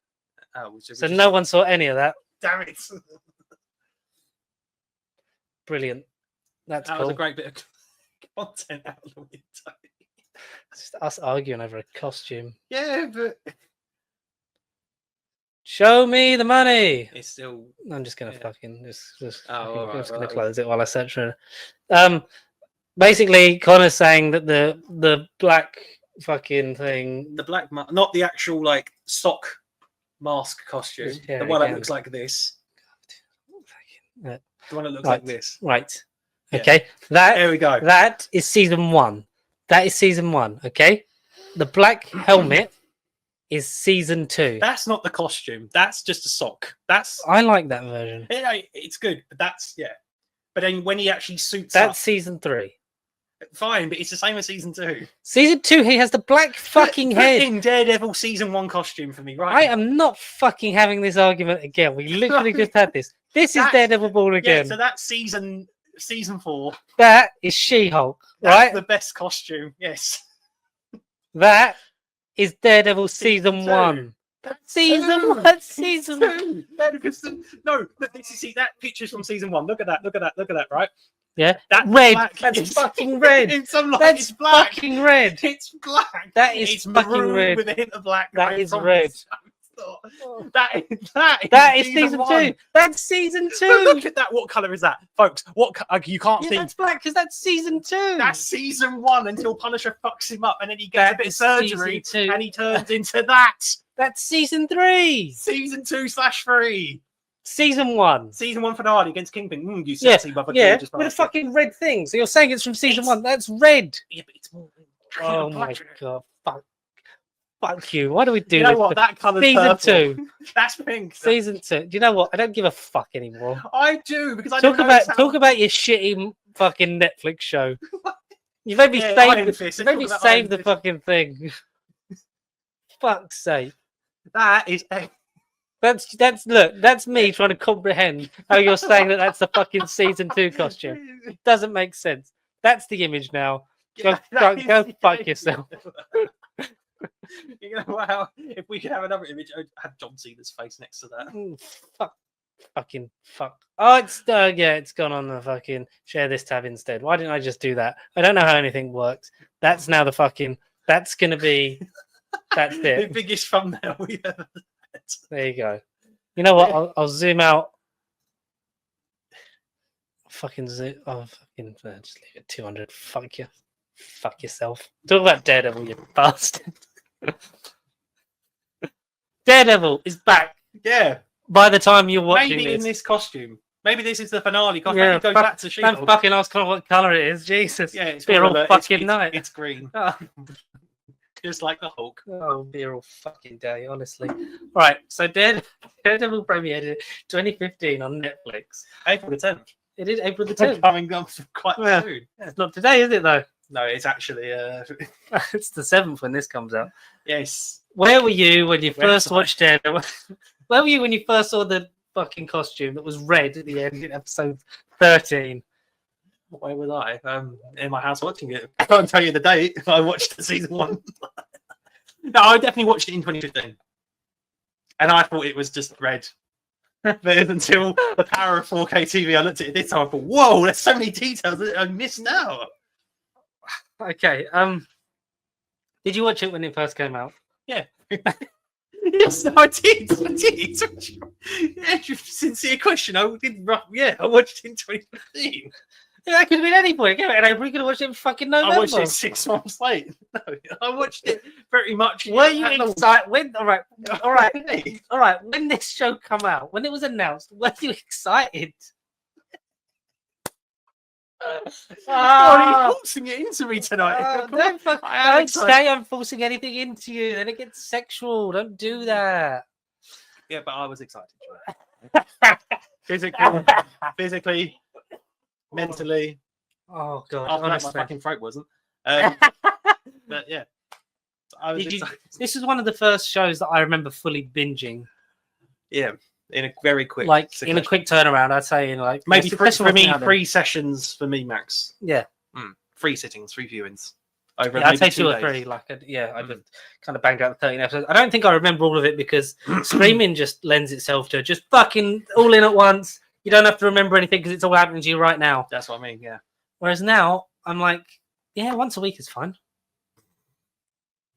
Oh, So no one saw any of that. Damn it. Brilliant. That's That cool. was a great bit of content out of the window. It's just us arguing over a costume. Yeah, but Show me the money. it's still... I'm just gonna Yeah. fucking just Oh, fucking- alright, I'm just gonna right. close it while I search for it. Basically, Connor's saying that the black fucking thing. The black mask, not the actual, like, stock mask costume. Yeah, the one that again. looks like this. Yeah. The one that looks Right. like this. Right. Yeah. Okay. There we go. That is season 1. That is season 1. Okay. The black helmet is season 2. That's not the costume. That's just a sock. That's... I like that version. Yeah, it's good, but that's... Yeah. But then when he actually suits That's season 3. up, fine, but it's the same as season 2. Season 2, he has the black fucking Put head. in Daredevil season 1 costume for me, right? I am not fucking having this argument again. We literally just had this. This is That's- Daredevil Born Yeah, Again. so that's season 4. That is She-Hulk, That's right? the best costume. Yes. That is Daredevil season two. 1. That's Season two. 1. Season 2. No, because no, but this is see that picture's from season 1. Look at that. Look at that. Look at that. Right. Yeah. That's Red. black. That's It's- fucking red. In some light, That's it's black. fucking red. It's black. That is it's fucking maroon red. with a hint of black. That I is promise. red. That is Season 2. one. That's season 2. But look at that. What color is that, folks? You can't Yeah, see. that's black because that's season 2. That's season 1 until Punisher fucks him up, and then he gets a bit of That's surgery, season 2. and he turns into that. That's season 3. Season 2/3. Season 1. Season 1 finale against Kingpin. You Yeah, sexy motherfucker. Yeah, just with a bastard. fucking red thing. So you're saying it's from season It's- 1. That's red. Yeah, but it's more. Oh my god. Fuck you. Why do we do You know this? what? That colour's Season purple. 2. That's pink. Season 2. Do you know what? I don't give a fuck anymore. I do because I Talk don't know about your shitty fucking Netflix show. You made me Yeah, save. Iron Fist. You Let's made talk me about save Iron the Fist. fucking thing. Fuck's sake. That is a That's me trying to comprehend how you're saying that that's the fucking season 2 costume. Doesn't make sense. That's the image now. Go fuck yourself. You know, wow. If we could have another image, I'd have John Cena's face next to that. Fucking fuck. Oh, it's gone on the fucking share this tab instead. Why didn't I just do that? I don't know how anything works. That's now the fucking. That's gonna be. That's The it. biggest thumbnail we've ever had. There you go. You know what? I'll zoom out. Fucking zoom. Oh, fucking. Just leave it 200. Fuck you. Fuck yourself. Talk about Daredevil, you bastard. Daredevil is back. Yeah. By the time you're watching Maybe in this. this costume. Maybe this is the finale costume. Yeah, Maybe it goes fuck- back to Don't She-Hulk. fucking ask Connor what colour it is. Jesus. Yeah, it's Be here all red. fucking night. It's green. Oh. Just like the Hulk. Oh, dear all fucking day, honestly. Right, so Daredevil premiered 2015 on Netflix. April the 10th. It is April the 10th. Coming up quite Yeah. soon. It's not today, is it, though? No, it's actually It's the 7th when this comes out. yes. Where were you when you Where first was I? watched Daredevil? Where were you when you first saw the fucking costume that was red at the end in episode 13? Where was I? In my house watching it. I can't tell you the date. I watched the season 1. No, I definitely watched it in 2015. And I thought it was just red. But until the power of 4K TV, I looked at it this time. I thought, whoa, there's so many details that I missed out. Okay. Did you watch it when it first came out? Yeah. Yes, I did. I did. Yeah, sincere question. I did. Yeah, I watched it in 2015. Yeah, that could have been any point. Yeah, and I probably could have watched it in fucking November. I watched it 6 months late. No, I watched it very much. Were you at the- excited? When? All right. All right. When this show come out, when it was announced, were you excited? God, are you forcing it into me tonight? Oh, Come on. I am don't excited. say I'm forcing anything into you. Then it gets sexual. Don't do that. Yeah, but I was excited. Physically, mentally. Oh god, After that, my honestly. fucking throat wasn't. But yeah, I was Did you, excited. this is one of the first shows that I remember fully binging, Yeah, in a very quick, like in a succession. quick turnaround. I'd say in like maybe the for succession me, wasn't out then. 3 sessions for me, Max. Yeah, 3 sittings, 3 viewings. Over yeah I'd maybe say 2 or days. 3. Like I just kind of banged out the 13 episodes. I don't think I remember all of it because streaming just lends itself to just fucking all in at once. You don't have to remember anything because it's all happening to you right now. That's what I mean. Yeah, Whereas now I'm like, yeah, once a week is fine.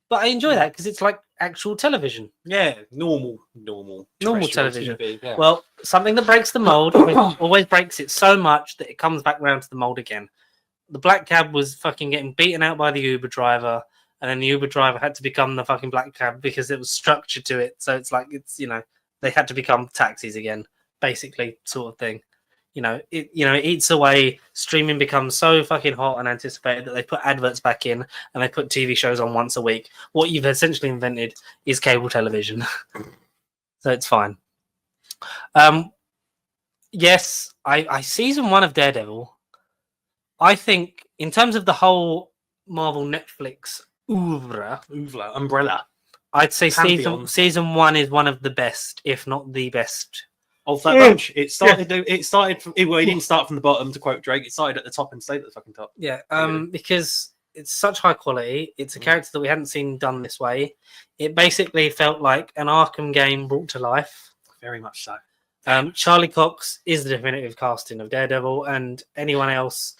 But I enjoy that because it's like actual television. yeah, normal terrestrial television. TV, yeah. Well, something that breaks the mold always breaks it so much that it comes back round to the mold again. The black cab was fucking getting beaten out by the Uber driver, and then the Uber driver had to become the fucking black cab because there was structure to it. So it's like they had to become taxis again, basically, sort of thing. It eats away. Streaming becomes so fucking hot and anticipated that they put adverts back in and they put TV shows on once a week. What you've essentially invented is cable television, so it's fine. Yes, I season 1 of Daredevil. I think in terms of the whole Marvel Netflix umbrella, I'd say Pantheon. season 1 is one of the best, if not the best. Of that bunch, it started. It started. It didn't start from the bottom, to quote Drake. It started at the top and stayed at the fucking top. Yeah, Really? because it's such high quality. It's a character that we hadn't seen done this way. It basically felt like an Arkham game brought to life. Very much so. Charlie Cox is the definitive casting of Daredevil, and anyone else.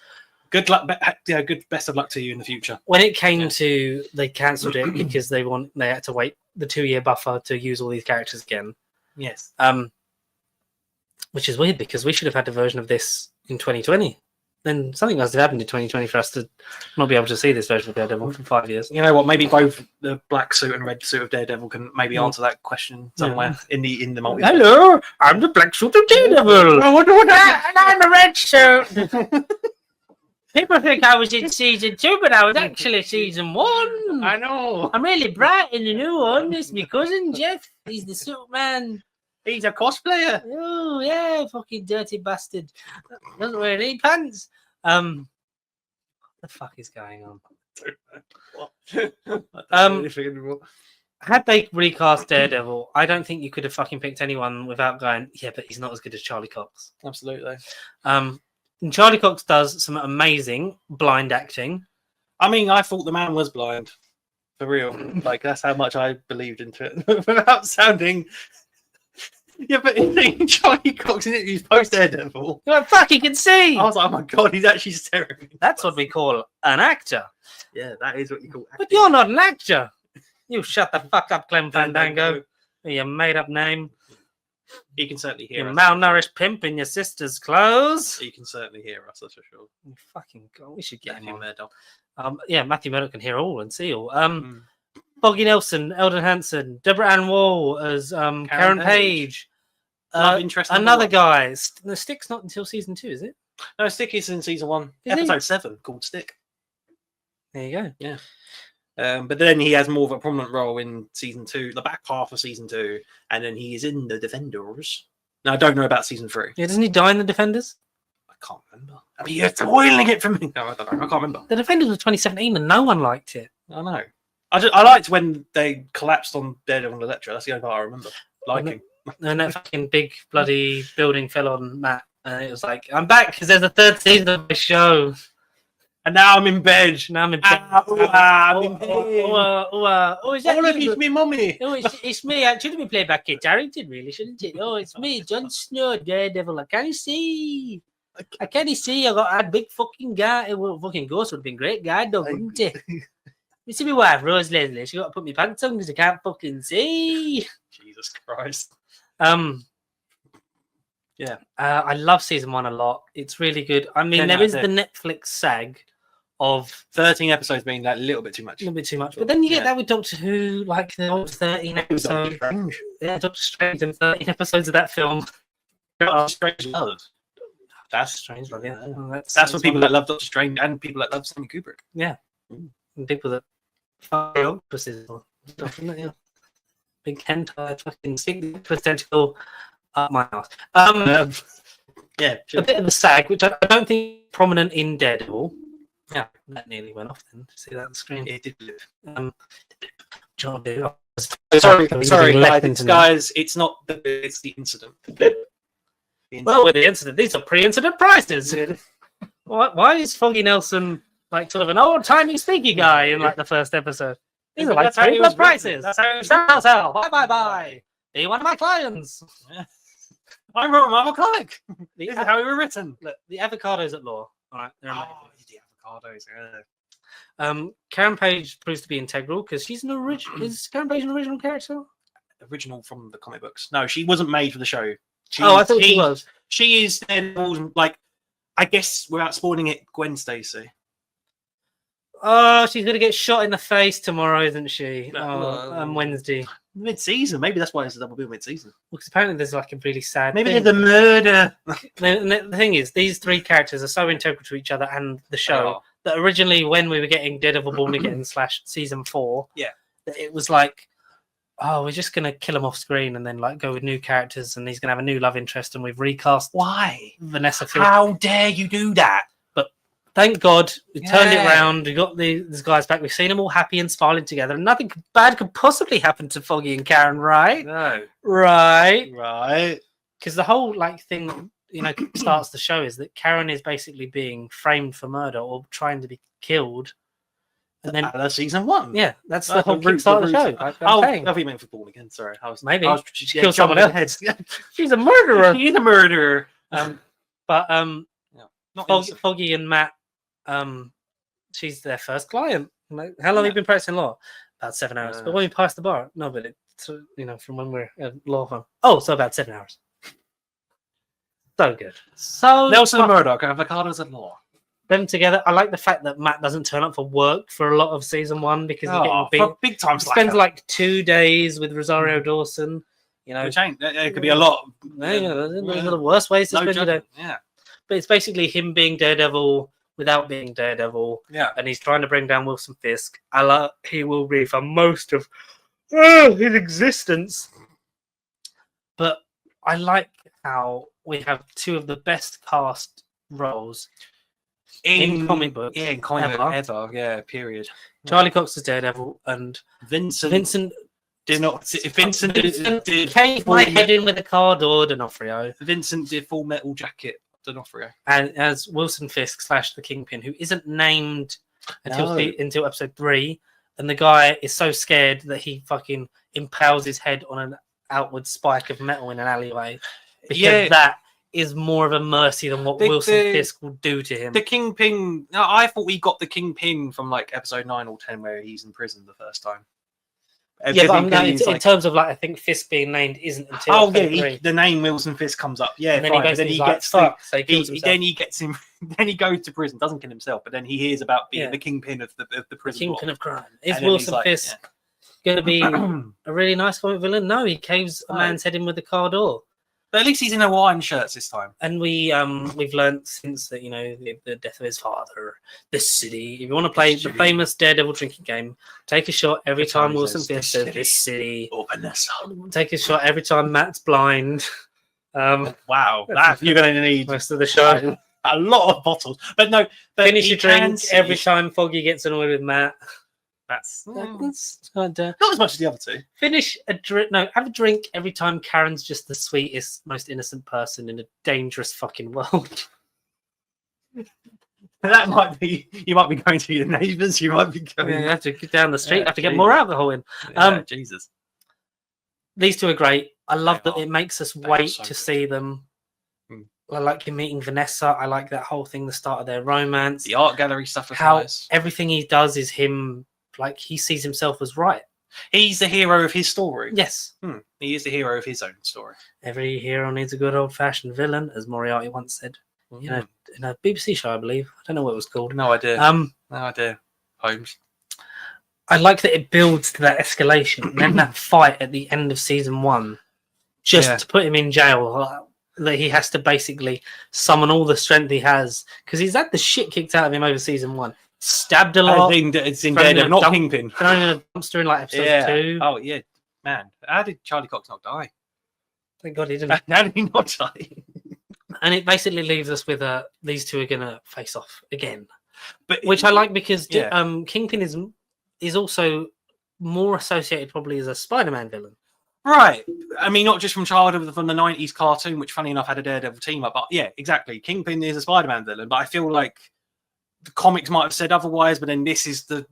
Good luck. Yeah, good. Best of luck to you in the future. When it came to, they cancelled it because they had to wait the 2-year buffer to use all these characters again. Yes. Which is weird because we should have had a version of this in 2020. Then something must have happened in 2020 for us to not be able to see this version of Daredevil for 5 years. You know what? Maybe both the black suit and red suit of Daredevil can maybe answer that question somewhere in the multiverse. Hello, I'm the black suit of Daredevil. I wonder what and I'm a red suit. People think I was in season 2, but I was actually season 1. I know. I'm really bright in the new one. It's my cousin Jeff. He's the suit man. He's a cosplayer. Oh yeah, fucking dirty bastard. Doesn't wear any pants. What the fuck is going on? Had they recast Daredevil, I don't think you could have fucking picked anyone without going, yeah, but he's not as good as Charlie Cox. Absolutely. And Charlie Cox does some amazing blind acting. I mean, I thought the man was blind. For real. Like, that's how much I believed into it. Without sounding... Yeah, but in Charlie Cox in interviews post Daredevil, You're like, fuck, he can see! I was like, oh my god, he's actually staring at me. That's what we call an actor. Yeah, that is what you call But you're not an actor. You shut the fuck up, Clem Fandango. Your made-up name. He can certainly hear You us. malnourished pimp in your sister's clothes. He can certainly hear us, that's for sure. You fucking God, we should get Matthew him on. Murdoch. Yeah, Matthew Murdoch can hear all and see all. Boggy Nelson, Eldon Hansen, Deborah Ann Wall as Karen Page. Love interest number Another 1. guy. The Stick's not until season 2, is it? No, Stick is in season 1, Is he? episode 7, called Stick. There you go. Yeah. But then he has more of a prominent role in season 2, the back half of season 2, and then he is in the Defenders. Now I don't know about season 3. Yeah, doesn't he die in the Defenders? I can't remember. I mean, you're spoiling it for me. No, I don't know. I can't remember. The Defenders was 2017 and no one liked it. I know. I liked when they collapsed on Daredevil and Elektra. That's the only part I remember liking. And that fucking big bloody building fell on Matt. And it was like, I'm back because there's a third season of the show. And now I'm in bed. Now I'm in bed. I'm in bed. Is that Oh, look, you? it's me, mummy. Oh, it's me. I shouldn't be played by Kit Harington, really, shouldn't it? Oh, it's me, Jon Snow, Daredevil. I can't see. I can't see. I got a big fucking guy. Well, fucking ghost would have been great guide dog, wouldn't it? You see my wife, Rose Leslie. She got to put me pants on because I can't fucking see. Jesus Christ. Yeah. I love season 1 a lot. It's really good. I mean, 10 there out of is the 10. Netflix sag of 13 episodes being that little bit too much. a little bit too much. But then you get Yeah. that with Doctor Who, like the old 13 episodes. Strange. Yeah, Doctor Strange and 13 episodes of that film. Strange Love. That's Strange Love, yeah. That's for people that love Doctor Strange and people that love Stanley Kubrick. And people that fuck the octopuses or stuff, isn't it? Yeah. Big hentai fucking stick tentacle up my ass. Yeah, A sure. bit of the sag, which I don't think is prominent in Daredevil. Yeah, that nearly went off then. See that on the screen. It did live. John, I was- Sorry, left into me. guys. It's not it's the incident. Well, with the incident, these are pre-incident prices. Why is Foggy Nelson like sort of an old-timey sneaky guy in like the first episode? These are like That's how he was pre-prices. written. That's how he was Sell. Bye. Be one of my clients. I'm wrong, I'm a click. The, This is how we were written. look, the avocados at law. All right, they're amazing. Oh, the avocados. Karen Page proves to be integral because she's an original. Is Karen Page an original character? Original from the comic books. No, she wasn't made for the show. I thought she was. She is like, I guess without spoiling it, Gwen Stacy. Oh, she's gonna get shot in the face tomorrow, isn't she? No, On Wednesday. Mid-season, maybe that's why it's a double bill mid-season. Because apparently there's like a really sad. Maybe thing. there's a murder. The thing is, these three characters are so integral to each other and the show that originally, when we were getting Daredevil Born Again / season 4, Yeah, that it was like, oh, we're just gonna kill him off screen and then like go with new characters, and he's gonna have a new love interest, and we've recast why? Vanessa Fields. How dare you do that? Thank God we turned it Yeah. around. We got these guys back. We've seen them all happy and smiling together, and nothing bad could possibly happen to Foggy and Karen, right? No. Right. Right. Because the whole like thing, you know, starts the show is that Karen is basically being framed for murder or trying to be killed, and then That's season 1. yeah, that's the That's whole the root- start of the the root- show. Like, Oh, I'm saying. I thought you meant for Born Again. Sorry. Maybe. I was, Kill someone else. She's a murderer. She's a murderer. But Not Foggy and Matt, she's their first client. Like, how long have you been practicing law? About 7 hours. But when we passed the bar, no, but it's you know, from when we're at law firm. Oh, so about 7 hours. So good. So Nelson fun. and Murdoch, avocados at law. Them together. I like the fact that Matt doesn't turn up for work for a lot of season 1 because he's getting big time he spends slacker. like 2 days with Rosario Dawson. You know, Which ain't, it could be a lot. those are the worst ways to No spend your day. judgment. Yeah. But it's basically him being Daredevil without being Daredevil, Yeah. and he's trying to bring down Wilson Fisk. He will be for most of his existence. But I like how we have two of the best cast roles in comic books. Yeah, in comic book ever. ever. Yeah, period. Charlie Cox is Daredevil, and Vincent did not. Vincent did caved my head in with a car door, D'Onofrio. Vincent did Full Metal Jacket, D'Onofrio. And as Wilson Fisk / the Kingpin, who isn't named until No. until episode 3, and the guy is so scared that he fucking impales his head on an outward spike of metal in an alleyway because that is more of a mercy than what Wilson Fisk will do to him. The Kingpin. No, I thought we got the Kingpin from like episode 9 or 10, where he's in prison the first time. Yeah, but in terms of like, I think Fisk being named isn't until episode 3. The name Wilson Fisk comes up. Yeah, And then fine, he goes, but then he's he like, gets fuck, so he kills himself. then he gets him. Then he goes to prison. Doesn't kill himself, but then he hears about being Yeah. the Kingpin of the prison. Kingpin block. of crime. Is And then he's Wilson like, Fisk going to be a really nice comic villain? No, he caves a No. man's head in with a car door. But at least he's in Hawaiian shirts this time. And we've learned since that, you know, the death of his father, this city. If you want to play the famous Daredevil drinking game, take a shot every time Wilson Fisk says this city. Or Vanessa. Take a shot every time Matt's blind. Wow, that you're going to need Most of the show. a lot of bottles. But no, but Finish he your drink can see- every time Foggy gets annoyed with Matt. That's That's not as much as the other two. Finish a drink. No, have a drink every time Karen's just the sweetest, most innocent person in a dangerous fucking world. That might be. You might be going to your neighbours. You might be going. You have to get down the street. Yeah, have to get Jesus. more alcohol in. Yeah, Jesus. These two are great. I love They that are. it makes us They are wait so to good. see them. Mm. I like him meeting Vanessa. I like that whole thing, the start of their romance. The art gallery stuff is How nice. everything he does is him, like he sees himself as right. He's the hero of his story. Yes. He is the hero of his own story. Every hero needs a good old-fashioned villain, as Moriarty once said. In a BBC show, I believe. I don't know what it was called. No idea. No idea. Holmes. I like that it builds to that escalation, and then that fight at the end of season 1, just Yeah. to put him in jail. That he has to basically summon all the strength he has because he's had the shit kicked out of him over season 1. Stabbed a lot. It's in thrown in Daredevil, a not dump- Kingpin. Thrown in a dumpster in like episode 2. Oh yeah, man. How did Charlie Cox not die? Thank God he didn't. How did he not die? And it basically leaves us with these two are gonna face off again, But which I like because Yeah. Kingpin is also more associated probably as a Spider-Man villain. Right. I mean, not just from childhood, from the 90s cartoon, which funny enough had a Daredevil team up. But yeah, exactly. Kingpin is a Spider-Man villain, but I feel like the comics might have said otherwise, but then this is the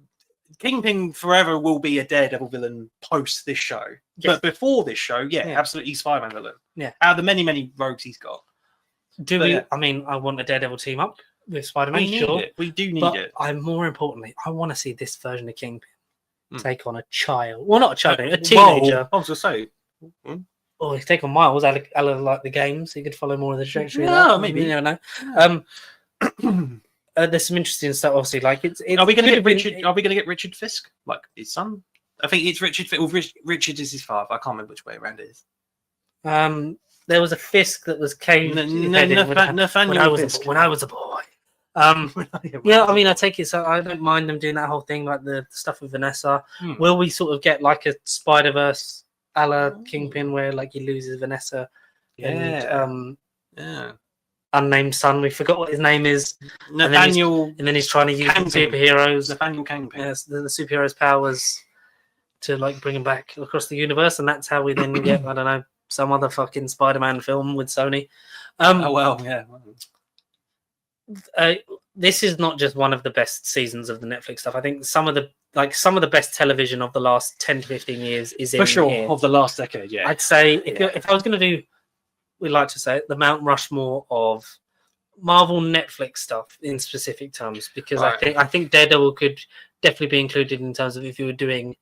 Kingpin forever will be a Daredevil villain post this show. Yes. But before this show, yeah, Yeah. absolutely Spider-Man villain. Yeah. Out of the many, many rogues he's got. Do But we? yeah. I mean, I want a Daredevil team up with Spider-Man. We need Sure. it. We do need But it. more importantly, I want to see this version of Kingpin Mm. take on a child. Well, not a child, a Whoa, teenager. I was just say. Or he take on Miles. I like the games. He could follow more of the trajectory. of Yeah, that. maybe. You never know. There's some interesting stuff. Obviously, like it's Are we going to could get have been- Richard? Are we going to get Richard Fisk, like his son? I think it's Richard. Well, Richard is his father. I can't remember which way around it is. There was a Fisk that was caged Nathaniel Fisk. when I was a boy. Yeah, I mean, I take it. So I don't mind them doing that whole thing, like the stuff with Vanessa. Hmm. Will we sort of get like a Spider-Verse a la Kingpin, where like he loses Vanessa and Yeah. unnamed son? We forgot what his name is, Nathaniel and then he's trying to use the Kangpin. superheroes, Nathaniel Kangpin. yes, the superheroes' powers to like bring him back across the universe, and that's how we then get I don't know some other fucking Spider-Man film with Sony. Oh well, yeah. This is not just one of the best seasons of the Netflix stuff. I think some of the best television of the last 10 to 15 years is in For sure, here. of the last decade, yeah. I'd say if I was going to do, we like to say it, the Mount Rushmore of Marvel Netflix stuff in specific terms, because Right. I think Daredevil could definitely be included in terms of if you were doing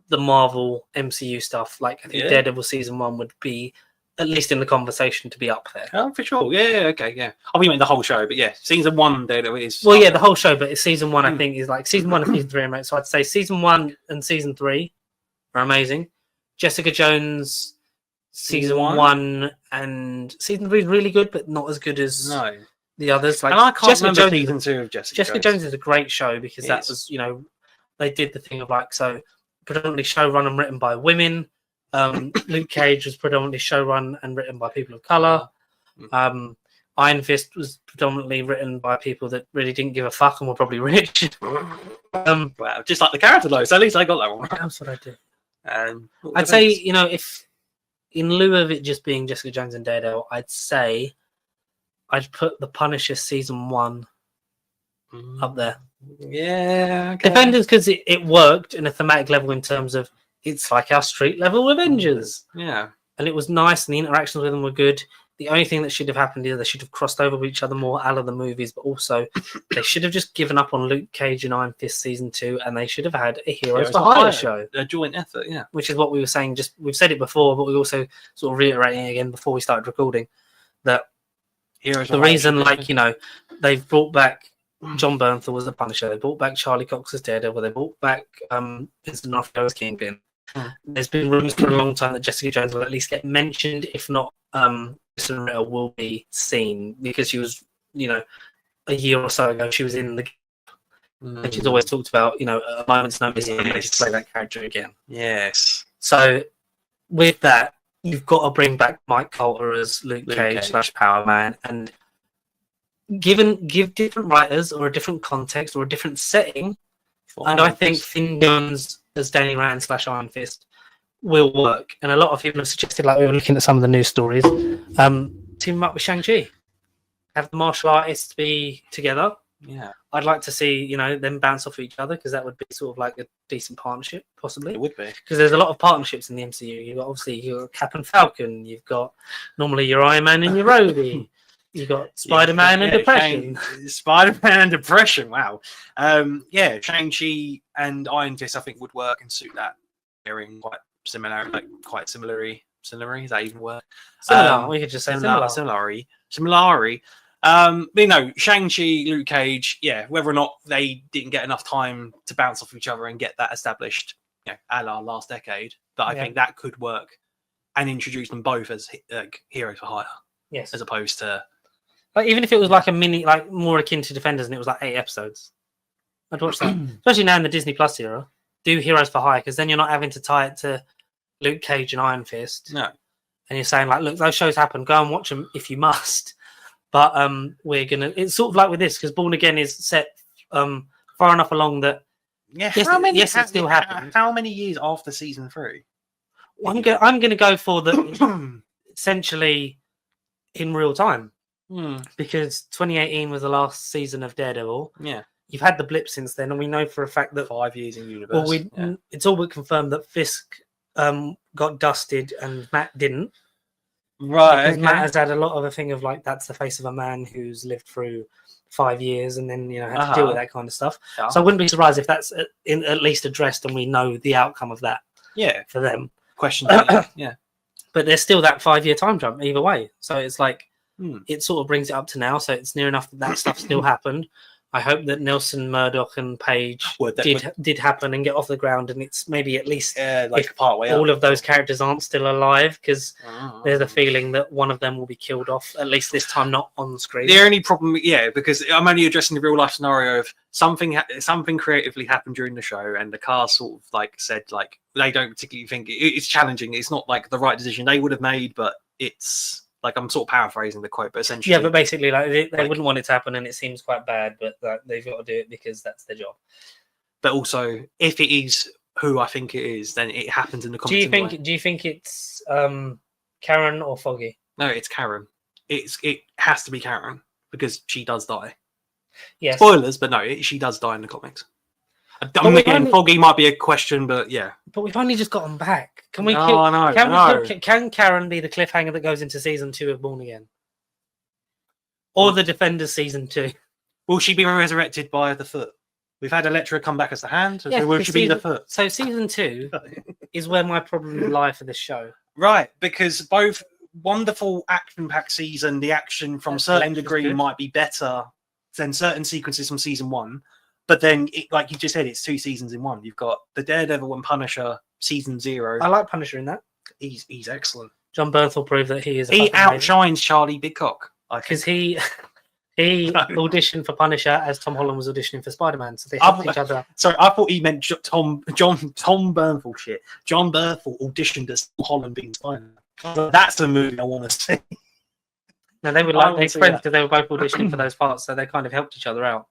the Marvel MCU stuff. Like I think Yeah. Daredevil season 1 would be at least in the conversation to be up there. Oh, for sure. Yeah, okay, yeah. I mean, the whole show, but yeah, season 1 there is. Well, yeah, the whole show, but season 1 I Hmm. think is like season 1 and season 3 are amazing. So I'd say season 1 and season 3 are amazing. Jessica Jones season One? 1 and season 3 is really good, but not as good as No. the others. Like And I can't Jessica remember Jones, season 2 of Jessica, Jessica Jones is a great show because It that is. was, they did the thing of like, so predominantly showrun and written by women. Luke Cage was predominantly showrun and written by people of color. Iron Fist was predominantly written by people that really didn't give a fuck and were probably rich. Wow, just like the character though, so at least I got that one. That's what I do. What I'd was say, it? if in lieu of it just being Jessica Jones and Daredevil, I'd say I'd put The Punisher season 1 up there. Yeah, okay. Defenders, because it worked in a thematic level in terms of it's like our street level Avengers. Yeah. And it was nice and the interactions with them were good. The only thing that should have happened is they should have crossed over with each other more out of the movies, but also they should have just given up on Luke Cage and Iron Fist season 2 and they should have had a Heroes for Hire show. A joint effort, yeah. Which is what we were saying. Just we've said it before, but we also sort of reiterating it again before we started recording that Heroes the for Hire reason, should be- they've brought back John Bernthal as the Punisher, they brought back Charlie Cox as Daredevil, they brought back Vincent D'Onofrio as Kingpin. There's been rumors for a long time that Jessica Jones will at least get mentioned, if not, Kristen Ritter will be seen because she was, a year or so ago she was in the. And she's always talked about, a moment's notice to play that character again. Yes. So with that, you've got to bring back Mike Coulter as Luke Cage / Power Man, and give different writers or a different context or a different setting. And I think Finn Jones as Danny Rand / Iron Fist will work. And a lot of people have suggested, like we were looking at some of the news stories, team up with Shang-Chi, have the martial artists be together. Yeah, I'd like to see them bounce off each other, because that would be sort of like a decent partnership, possibly. it would be. Because there's a lot of partnerships in the MCU. You've got obviously your Cap and Falcon. You've got normally your Iron Man and your Rhodey. You've got Spider-Man and Depression. Spider-Man and Depression. Wow. Shang-Chi and Iron Fist, I think, would work and suit that pairing quite similar. Is that even a word? Similar. We could just say similar. Similarity. Shang-Chi, Luke Cage, whether or not they didn't get enough time to bounce off each other and get that established, a la last decade, but I think that could work and introduce them both as heroes for hire. Yes. As opposed to, even if it was like a mini, like more akin to Defenders, and it was like 8 episodes, I'd watch that. Especially now in the Disney Plus era, do heroes for hire, because then you're not having to tie it to Luke Cage and Iron Fist. No. And you're saying, like, look, those shows happen. Go and watch them if you must. But we're gonna. It's sort of like with this, because Born Again is set far enough along that. Yeah. Yes, it still happens. How many years after season 3? I'm gonna go for the essentially in real time, because 2018 was the last season of Daredevil. Yeah. You've had the blip since then, and we know for a fact that 5 years in universe. Well, it's all but confirmed that Fisk got dusted and Matt didn't. Right. Because Matt has had a lot of a thing of like, that's the face of a man who's lived through 5 years and then had to deal with that kind of stuff. Yeah. So I wouldn't be surprised if that's at least addressed and we know the outcome of that. Yeah. For them. Question. Yeah. But there's still that 5-year time jump either way. So it's like it sort of brings it up to now. So it's near enough that stuff still happened. I hope that Nelson, Murdoch, and Page did happen and get off the ground, and it's maybe at least if part way all of those characters aren't still alive, because there's a feeling that one of them will be killed off, at least this time not on screen. The only problem, because I'm only addressing the real life scenario of something creatively happened during the show, and the cast sort of said they don't particularly think it's challenging. It's not like the right decision they would have made, but it's. I'm sort of paraphrasing the quote, but essentially... Yeah, but basically, they wouldn't want it to happen, and it seems quite bad, but they've got to do it because that's their job. But also, if it is who I think it is, then it happens in the comics. Do you think it's Karen or Foggy? No, it's Karen. It has to be Karen, because she does die. Yes. Spoilers, but no, she does die in the comics. Foggy might be a question, but yeah. But we've only just gotten back. Can we? Can Karen be the cliffhanger that goes into season 2 of Born Again, or the Defenders season 2? Will she be resurrected by the Foot? We've had Elektra come back as the Hand. So will she be the Foot? So season 2 is where my problems lie for this show. Right, because both wonderful action-packed season, the action from certain degree might be better than certain sequences from season 1. But then, like you just said, it's 2 seasons in one. You've got the Daredevil and Punisher season 0. I like Punisher in that. He's excellent. John Bernthal proved that he is. He outshines Charlie Bigcock because he auditioned for Punisher as Tom Holland was auditioning for Spider-Man, so they helped each other. Sorry, I thought he meant Tom Bernthal. Shit, John Bernthal auditioned as Tom Holland being Spider-Man. That's the movie I want to see. No, they were like friends because they were both auditioning for those parts, so they kind of helped each other out.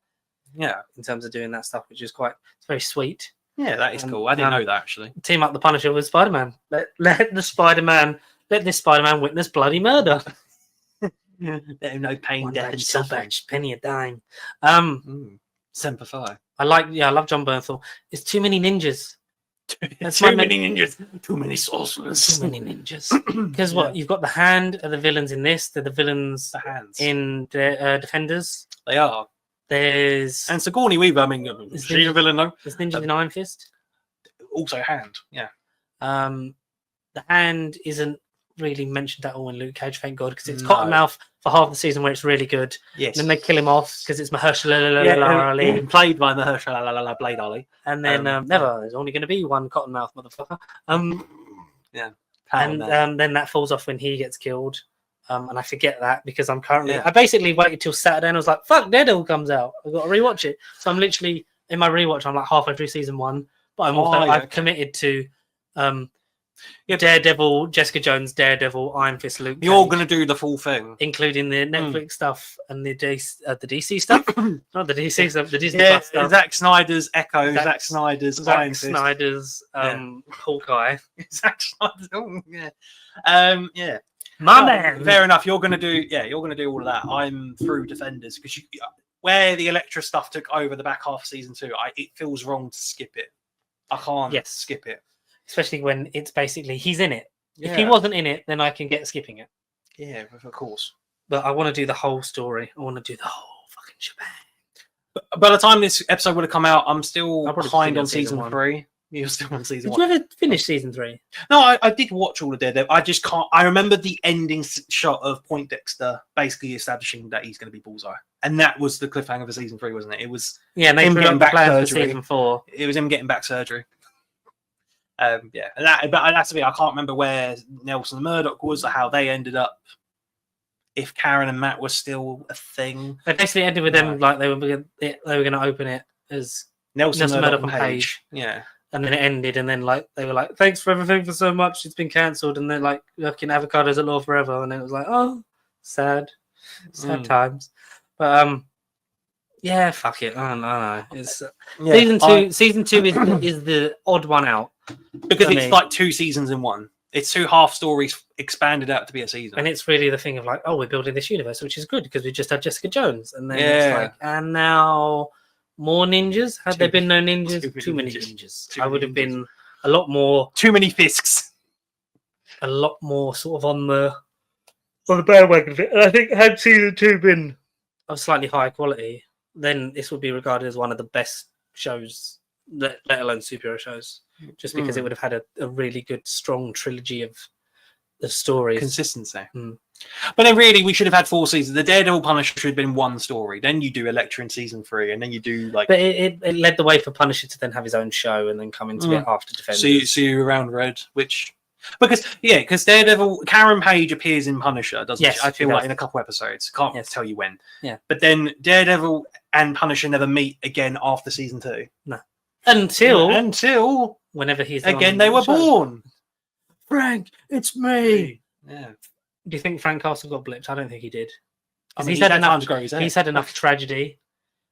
Yeah, in terms of doing that stuff, which is it's very sweet. Yeah, that is cool. I didn't know that actually. Team up the Punisher with Spider-Man. Let this Spider-Man witness bloody murder. Let him know pain, death, and so suffering. Penny a dime. Semper Fi. I love John Bernthal. It's too many ninjas. Too many ninjas. Too many sorcerers. Too many ninjas. Because you've got the Hand are the villains in this. They're the villains. The Hands in the Defenders. They are. There's and Sigourney Weaver. I mean, she's a villain though. There's Ninja in Iron Fist. Also, Hand. Yeah. The Hand isn't really mentioned at all in Luke Cage, thank God, because it's No. Cottonmouth for half the season where it's really good. Yes. And then they kill him off because it's Mahershala Ali. Played by Mahershala Blade Ali. And then never. There's only going to be one Cottonmouth motherfucker. Yeah. And then that falls off when he gets killed. And I forget that because I'm currently. Yeah. I basically waited till Saturday and I was like, "Fuck, Daredevil comes out. I've got to rewatch it." So I'm literally in my rewatch. I'm like halfway through season 1, but I've committed to Daredevil, Jessica Jones, Daredevil, Iron Fist, Luke. You're Cage, going to do the full thing, including the Netflix stuff and the DC stuff. Not the DC stuff, the Disney yeah. Plus stuff. Zack Snyder's Echo, Zack Snyder's Iron Zack Fist. Snyder's Hawkeye. Zack Snyder's. Oh, yeah. Yeah. My man. Fair enough. You're going to do all of that. I'm through Defenders because where the Elektra stuff took over the back half of season 2, it feels wrong to skip it. I can't skip it. Especially when it's basically he's in it. Yeah. If he wasn't in it, then I can get skipping it. Yeah, of course. But I want to do the whole story. I want to do the whole fucking shebang. By the time this episode would have come out, I'm still I'll probably behind continue on on season season 1. 3. You're still on season Did 1. you ever finish season 3? No, I did watch all of Daredevil. I just can't. I remember the ending shot of Poindexter basically establishing that he's going to be Bullseye, and that was the cliffhanger for season 3, wasn't it? It was Yeah, and they him threw getting up the back plan for surgery. season 4. It was him getting back surgery. Yeah, but that's the thing. I can't remember where Nelson and Murdoch was or how they ended up. If Karen and Matt were still a thing, They basically ended with them like they were going to open it as Nelson Murdoch and and Page. Yeah, and then it ended, and then like they were like, "Thanks for everything for so much. It's been cancelled," and then like looking avocados at law forever, and then it was like, "Oh, sad times." But yeah, fuck it. I don't know. It's season two is the odd one out because for it's me. like 2 seasons in one. It's 2 half stories expanded out to be a season, and it's really the thing of like, oh, we're building this universe, which is good because we just had Jessica Jones, and then Yeah. it's like, and now more ninjas. Had there been no ninjas, too too many many ninjas. ninjas. Too I many would have ninjas. been a lot more too many Fisks. Sort of on the bandwagon of it. And I think had season 2 been of slightly higher quality, then this would be regarded as one of the best shows, let alone superhero shows, just because it would have had a really good, strong trilogy of stories. Consistency. Mm. But then really we should have had 4 seasons. The Daredevil Punisher should have been 1 story. Then you do Elektra in season 3, and then you do like But it led the way for Punisher to then have his own show and then come into it after Defenders. see you around Red, which because Daredevil Karen Page appears in Punisher, doesn't Yes, she? I she feel like does. in a couple episodes. Can't tell you when. Yeah. But then Daredevil and Punisher never meet again after season 2. No. Until whenever he's again on they were the show. born. Frank, it's me. Yeah. Do you think Frank Castle got blipped? I don't think he did. I mean, he's had enough time to grow his hair. He's had enough tragedy.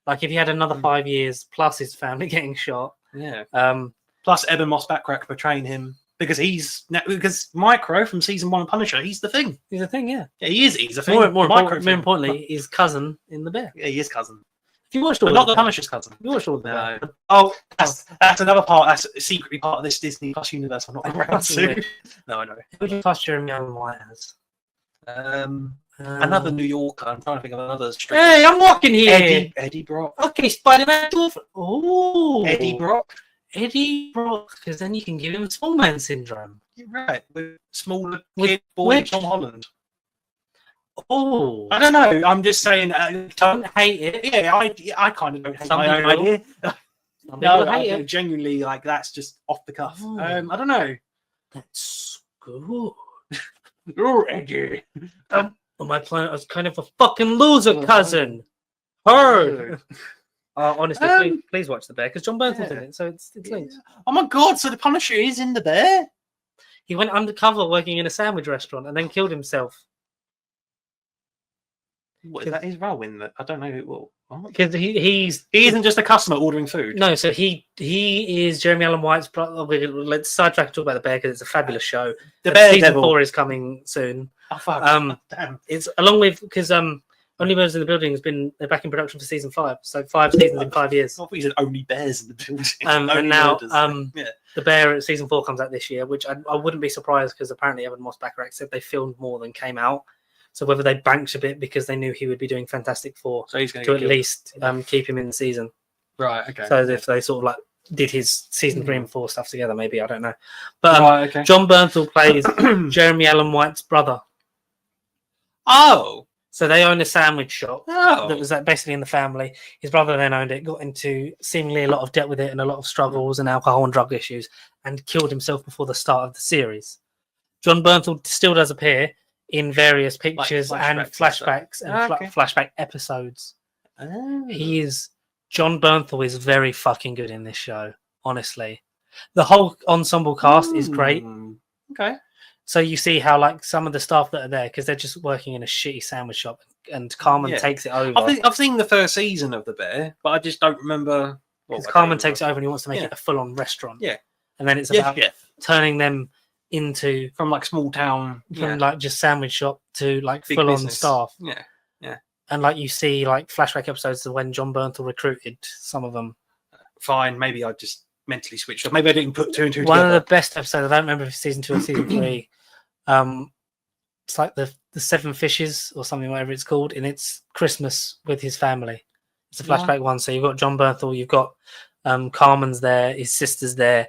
Like if he had another 5 years plus his family getting shot. Yeah. Um, Plus Eben Moss Backrack betraying him because Micro from season 1 of Punisher, he's the thing. he's a thing, yeah. Yeah, he is. He's a thing. More Micro importantly, his cousin in the bear. yeah, he is cousin. If you watched all But not of the the Punisher's cousin. you watched all of the No. Bear. Oh, that's another part. That's secretly part of this Disney Plus universe. I'm not around to. No, I know. Who would you class Jeremy Allen White as? Another New Yorker. I'm trying to think of another. Street. Hey, I'm walking here. Eddie Brock. Okay, Spider-Man. Oh, Eddie Brock. Eddie Brock, because then you can give him small man syndrome. You're right. With smaller With kid boy which- Tom Holland. Oh, I don't know. I'm just saying. don't hate it. Yeah, I kind of don't hate Some my own people- idea. Some No, people I hate do it. genuinely like that's just off the cuff. Oh. I don't know. That's good. Oh, Eddie. On my planet, I was kind of a fucking loser, cousin. Heard. Honestly, please watch The Bear because John Bernthal's in it, so it's linked. Oh my god! So the Punisher is in the Bear. He went undercover working in a sandwich restaurant and then killed himself What is that? His role in that? I don't know who it will. What? because he He isn't just a customer ordering food. no. So he is Jeremy Allen White's brother. Let's sidetrack and talk about The Bear because it's a fabulous show. The And Bear season Devil. 4 is coming soon. Oh fuck! Damn. It's along with because Only Murders in the Building has been they're back in production for season 5, so 5 seasons in 5 years. I thought he said only bears in the building. And Only now murders. Yeah. The Bear at season 4 comes out this year, which I wouldn't be surprised because apparently Evan Moss Backrack said they filmed more than came out. So whether they banked a bit because they knew he would be doing Fantastic Four So he's going to at least keep him in the season. Right. Okay. So if they sort of like did his season 3 and 4 stuff together. Maybe I don't know, but Right, okay. John Bernthal plays Jeremy Allen White's brother. Oh, So they owned a sandwich shop oh, that was basically in the family. His brother then owned it, got into seemingly a lot of debt with it and a lot of struggles and alcohol and drug issues, and killed himself before the start of the series. John Bernthal still does appear in various pictures and flashbacks and Okay. flashback episodes. Oh. John Bernthal is very fucking good in this show, honestly. The whole ensemble cast is great. Okay. So you see how like some of the staff that are there, because they're just working in a shitty sandwich shop, and Carmen Yeah. takes it over. I've seen the first season of The Bear, but I just don't remember. Because Carmen takes it over and he wants to make Yeah. it a full-on restaurant. Yeah. And then it's Yeah, about yeah. turning them into From like small town, from like just sandwich shop to like big full-on business. staff. Yeah. And like you see like flashback episodes of when John Bernthal recruited some of them. Fine. Maybe I just mentally switched off. Maybe I didn't put two and two One together. of the best episodes, I don't remember if it's season 2 or season 3. It's like the 7 fishes or something, whatever it's called, and it's Christmas with his family. It's a flashback one. So you've got John Bernthal, you've got Carmen's there, his sister's there,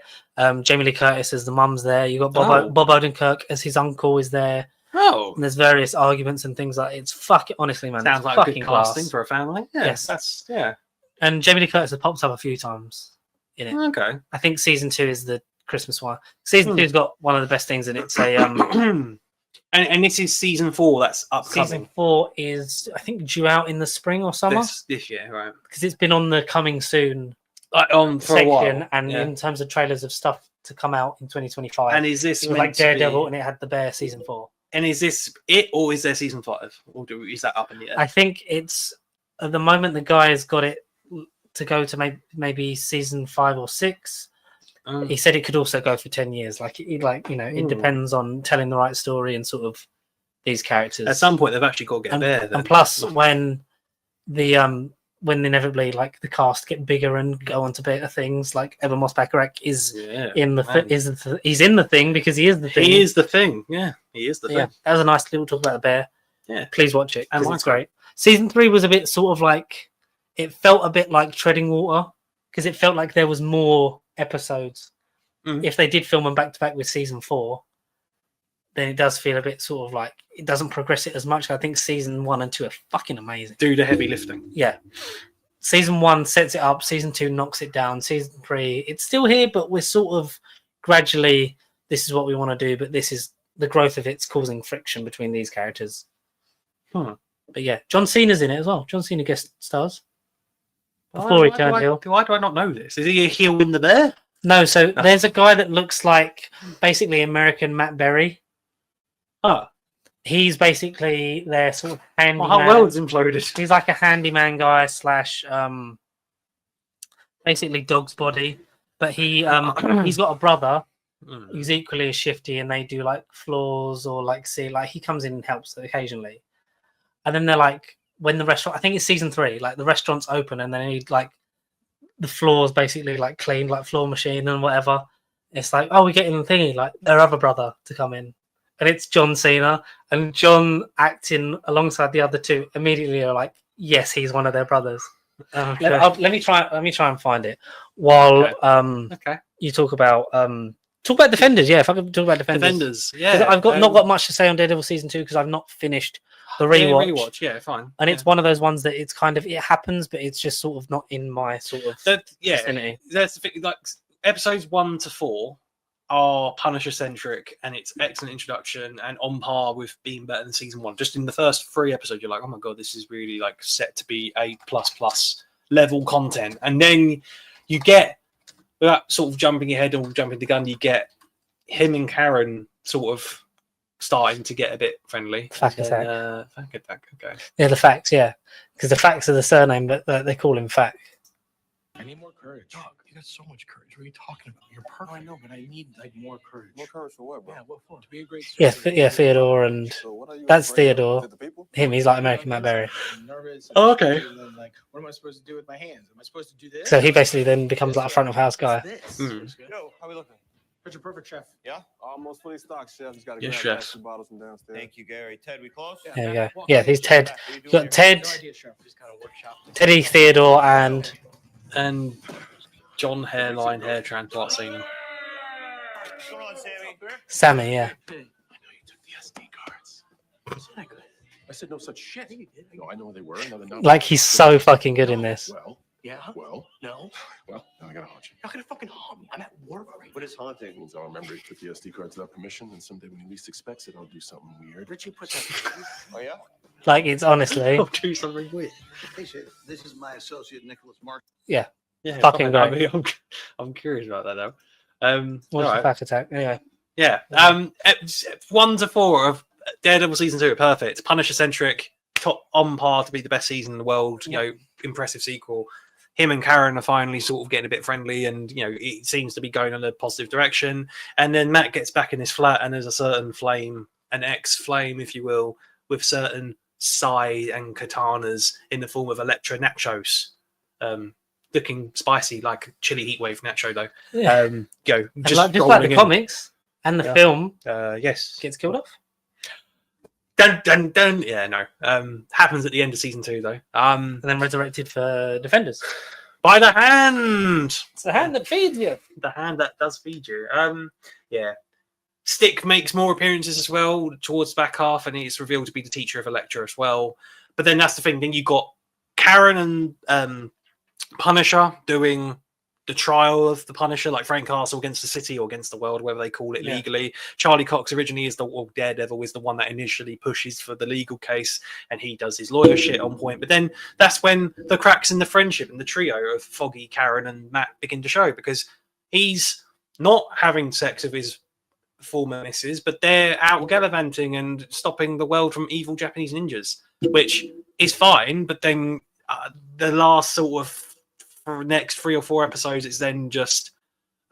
Jamie Lee Curtis as the mum's there, you've got Bob Odenkirk as his uncle is there. Oh, And there's various arguments and things like it's fucking honestly, man. sounds it's like a fucking good casting class. for a family. Yeah, Yes. that's yeah. And Jamie Lee Curtis has popped up a few times in it. Okay. I think season 2 is the Christmas one. Season 2's got one of the best things in it. It's a and this is season 4. That's upcoming. season 4 is I think due out in the spring or summer This year, right? because it's been on the coming soon Like on for a section, while. and yeah. in terms of trailers of stuff to come out in 2025. And is this it was meant like to Daredevil, be- and it had the Bear season 4. And is this it, or is there season 5, or is that up in the air? I think it's at the moment the guy has got it to go to maybe season 5 or 6. He said it could also go for 10 years. It depends on telling the right story and sort of these characters. At some point, they've actually got to get and, there. and plus, when inevitably like the cast get bigger and go on to better things, like Evan Moss Bacharach is in the he's in the thing because he is the thing. He is the thing. Yeah, he is the thing. Yeah, that was a nice little talk about the Bear. Yeah, please watch it And because it's Minecraft. great. Season 3 was a bit sort of like it felt a bit like treading water because it felt like there was more episodes. If they did film them back to back with season 4, then it does feel a bit sort of like it doesn't progress it as much. I think season 1 and 2 are fucking amazing. Do the heavy lifting. Yeah. Season 1 sets it up, season 2 knocks it down, season 3 it's still here, but we're sort of gradually this is what we want to do, but this is the growth of it's causing friction between these characters. But yeah, John Cena's in it as well. John Cena guest stars before he turned heel. Why do I not know this? Is he a heel in the Bear? No, so there's a guy that looks like basically American Matt Berry. Oh, He's basically their sort of handyman. well, how well it's imploded. He's like a handyman guy / basically dog's body, but he's got a brother who's equally as shifty, and they do like floors or like he comes in and helps occasionally. And then they're like when the restaurant, I think it's season 3, like the restaurant's open and they need like the floors basically like cleaned, like floor machine and whatever. It's like, oh, we're getting the thingy, like their other brother to come in. And it's John Cena, and John acting alongside the other two immediately are like, yes, he's one of their brothers. Okay. Let me try and find it while you talk about Defenders. Yeah, if I could talk about Defenders. 'Cause yeah. I've not got much to say on Daredevil season 2 because I've not finished the rewatch. Yeah, fine. And it's one of those ones that it's kind of it happens, but it's just sort of not in my sort of vicinity. That's the thing. Like episodes 1 to 4 are Punisher centric, and it's excellent introduction and on par with being better than season 1. Just in the first 3 episodes, you're like, oh my god, this is really like set to be A++ level content, and then you get without sort of jumping ahead or jumping the gun, you get him and Karen sort of starting to get a bit friendly. Fact attack. Okay. Yeah, the facts, yeah. Because the facts are the surname, but they call him Fact. I need more courage. Dog, you got so much courage. What are you talking about? You're perfect. I know, but I need like more courage. More courage for what, bro? Yeah, what for? To be a great Yeah, Theodore, and that's Theodore. Him, he's like American Matt Berry. Oh, okay. Like, what am I supposed to do with my hands? Am I supposed to do this? So he basically then becomes like a front of house guy. Yo, how we looking? Picture perfect, chef. Yeah, almost fully stocked, chef. Just got to Yes, grab chef. 2 bottles from downstairs. Thank you, Gary. Ted, we close? There you go. Yeah, he's Ted. You got Ted, No idea, chef. Just kind of workshop. Teddy, Theodore, and John hairline hair transplant scene. Sammy, yeah. I know you took the SD cards. I said no such shit. No, I know where they were. No, they're not. Like he's so fucking good in this. Well, yeah. Well, no. Well, now I gotta haunt you. You're not gonna fucking haunt me. I'm at work right now. What is haunting? It means I'll remember he took the SD cards without permission, and someday when he least expects it, I'll do something weird. Richie put that. Oh yeah. Like it's honestly, I'll do something weird. This is my associate Nicholas Mark. Yeah, fucking fine. great. I'm curious about that now. What's the alright. back attack? Anyway, Yeah. 1 to 4 of Daredevil season 2 are perfect. Punisher centric, top on par to be the best season in the world. You know, impressive sequel. Him and Karen are finally sort of getting a bit friendly, and you know it seems to be going in a positive direction. And then Matt gets back in his flat, and there's a certain flame, an ex-flame, if you will, with certain sai and katanas in the form of Electra nachos. Looking spicy like chili heatwave nacho though. yeah. You know, And just like the rolling comics and the Yeah. film in. Yes. gets killed off. Dun dun dun. Yeah, no. Happens at the end of season 2 though. And then resurrected for Defenders. By the hand. It's the hand that feeds you. The hand that does feed you. Yeah. Stick makes more appearances as well towards the back half, and it's revealed to be the teacher of Electra as well. But then that's the thing. Then you got Karen and Punisher doing the trial of the Punisher, like Frank Castle against the city or against the world, whatever they call it legally. Charlie Cox originally is Daredevil is the one that initially pushes for the legal case, and he does his lawyer shit on point. But then that's when the cracks in the friendship and the trio of Foggy, Karen, and Matt begin to show, because he's not having sex with his former missus, but they're out gallivanting and stopping the world from evil Japanese ninjas, which is fine. But then the last sort of for next 3 or 4 episodes, it's then just,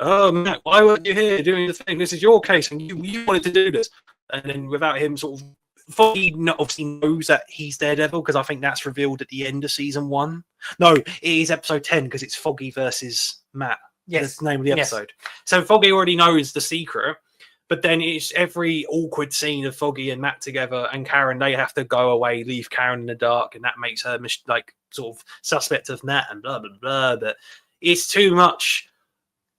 oh Matt, why weren't you here doing the thing? This is your case, and you wanted to do this. And then without him, sort of, Foggy obviously knows that he's Daredevil, because I think that's revealed at the end of season 1. No, it is episode 10 because it's Foggy versus Matt. Yes, That's the name of the episode. So Foggy already knows the secret. But then it's every awkward scene of Foggy and Matt together, and Karen, they have to go away, leave Karen in the dark, and that makes her like sort of suspect of Matt and blah, blah, blah. But it's too much.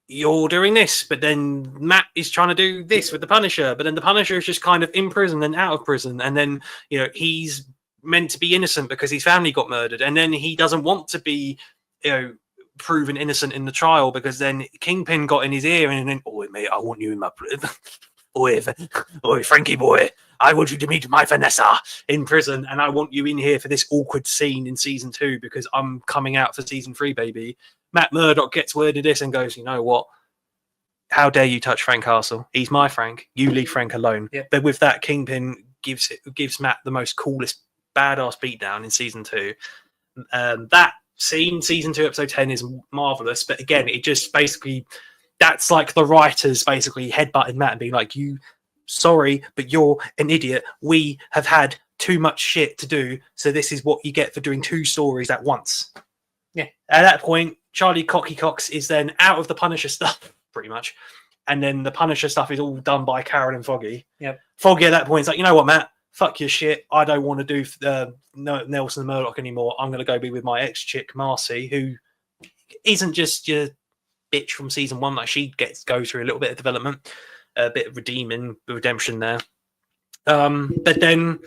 You're doing this, but then Matt is trying to do this with the Punisher, but then the Punisher is just kind of in prison and out of prison. And then, you know, he's meant to be innocent because his family got murdered. And then he doesn't want to be, you know, proven innocent in the trial, because then Kingpin got in his ear and then, oh mate, I want you in my oi Frankie boy, I want you to meet my Vanessa in prison, and I want you in here for this awkward scene in season 2 because I'm coming out for season 3, baby. Matt Murdock gets word of this and goes, you know what, how dare you touch Frank Castle? He's my Frank, you leave Frank alone. But with that, Kingpin gives Matt the most coolest badass beatdown in season 2. That scene, season 2, episode 10, is marvelous. But again, it just basically, that's like the writers basically headbutting Matt and being like, you, sorry, but you're an idiot. We have had too much shit to do, so this is what you get for doing 2 stories at once. Yeah. At that point, Charlie Cox is then out of the Punisher stuff, pretty much. And then the Punisher stuff is all done by Karen and Foggy. Yep. Foggy at that point is like, you know what, Matt? Fuck your shit. I don't want to do Nelson and Murdoch anymore. I'm going to go be with my ex-chick, Marcy, who isn't just your bitch from season 1. Like, she goes through a little bit of development, a bit of redemption there. But then,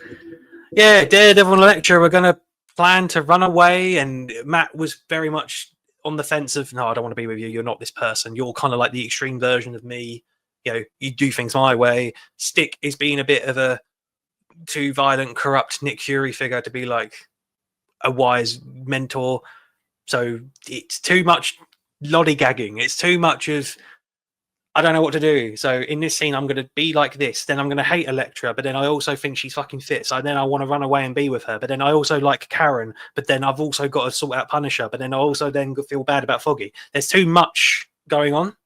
yeah, Daredevil and Electra were going to plan to run away, and Matt was very much on the fence of, no, I don't want to be with you. You're not this person. You're kind of like the extreme version of me. You know, you do things my way. Stick is being a bit of a too violent, corrupt Nick Fury figure to be like a wise mentor. So it's too much lollygagging. It's too much of, I don't know what to do. So in this scene, I'm going to be like this. Then I'm going to hate Electra, but then I also think she's fucking fit. So then I want to run away and be with her. But then I also like Karen. But then I've also got to sort out Punisher. But then I also then feel bad about Foggy. There's too much going on.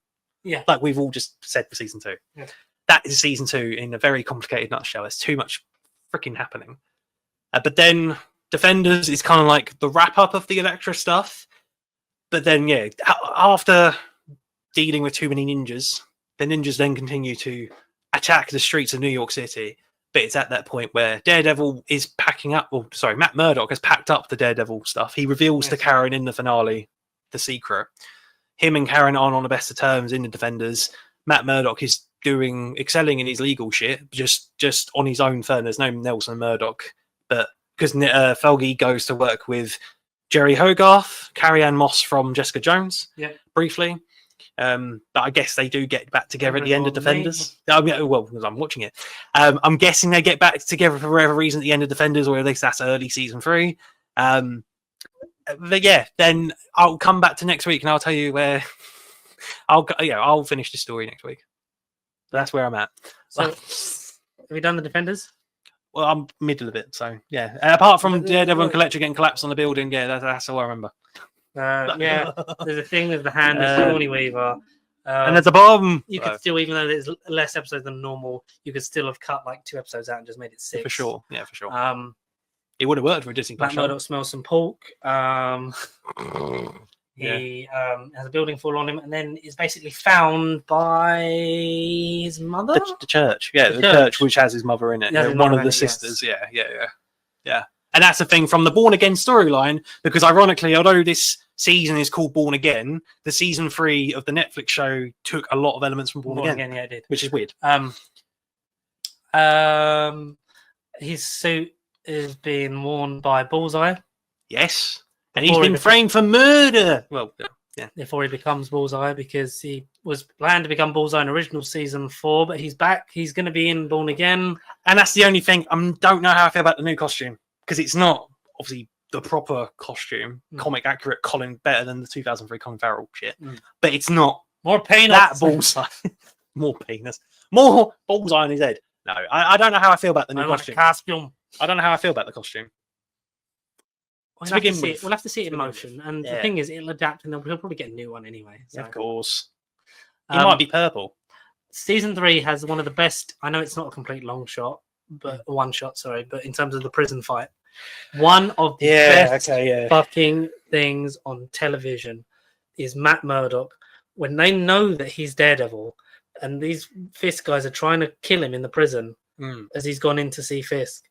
Yeah. Like we've all just said for season 2. Yeah. That is season 2 in a very complicated nutshell. There's too much freaking happening. But then Defenders is kind of like the wrap up of the Electra stuff. But then, yeah, after dealing with too many ninjas, the ninjas then continue to attack the streets of New York City. But it's at that point where Daredevil is packing up, or sorry, Matt Murdock has packed up the Daredevil stuff. He reveals to Karen in the finale the secret. him and Karen aren't on the best of terms in the Defenders. Matt Murdock is excelling in his legal shit, just on his own firm. There's no Nelson Murdoch, but because Felge goes to work with Jerry Hogarth, Carrie Ann Moss from Jessica Jones, briefly. But I guess they do get back together at the end of Defenders. I mean, well, because I'm watching it. I'm guessing they get back together for whatever reason at the end of Defenders, or at least that's early season 3. But yeah, then I'll come back to next week and I'll tell you where I'll finish the story next week. That's where I'm at. So, have we done the Defenders? Well, I'm middle of it, so yeah. Apart from Daredevil and Collector getting collapsed on the building, yeah, that's all I remember. Yeah, there's a thing with the hand of Sigourney Weaver. And there's a bomb. You could still, even though there's less episodes than normal, you could still have cut like 2 episodes out and just made it 6. For sure, yeah, for sure. It would have worked for a Disney Plus Matt Murdock smells some pork. Yeah. He has a building fall on him, and then is basically found by his mother. The church, yeah, the church which has his mother in it. Yeah, One of the sisters, yeah. And that's the thing from the Born Again storyline, because ironically, although this season is called Born Again, the season 3 of the Netflix show took a lot of elements from Born Again. Yeah, it did. Which is weird. His suit is being worn by Bullseye. Yes. And he's been framed for murder. Well, yeah. Before he becomes Bullseye, because he was planned to become Bullseye in original season 4, but he's back. He's going to be in Born Again. And that's the only thing. I don't know how I feel about the new costume, because it's not obviously the proper costume, comic accurate Colin, better than the 2003 Colin Farrell shit. But it's not more penis. That Bullseye. More penis. More Bullseye on his head. No, I don't know how I feel about the new costume. I don't know how I feel about the costume. We'll have to see it in motion. And the thing is, it'll adapt, and we'll probably get a new one anyway. So. Yeah, of course. It might be purple. Season 3 has one of the best. I know it's not a complete long shot, but one shot, sorry. But in terms of the prison fight, one of the best fucking things on television is Matt Murdock when they know that he's Daredevil, and these Fisk guys are trying to kill him in the prison as he's gone in to see Fisk.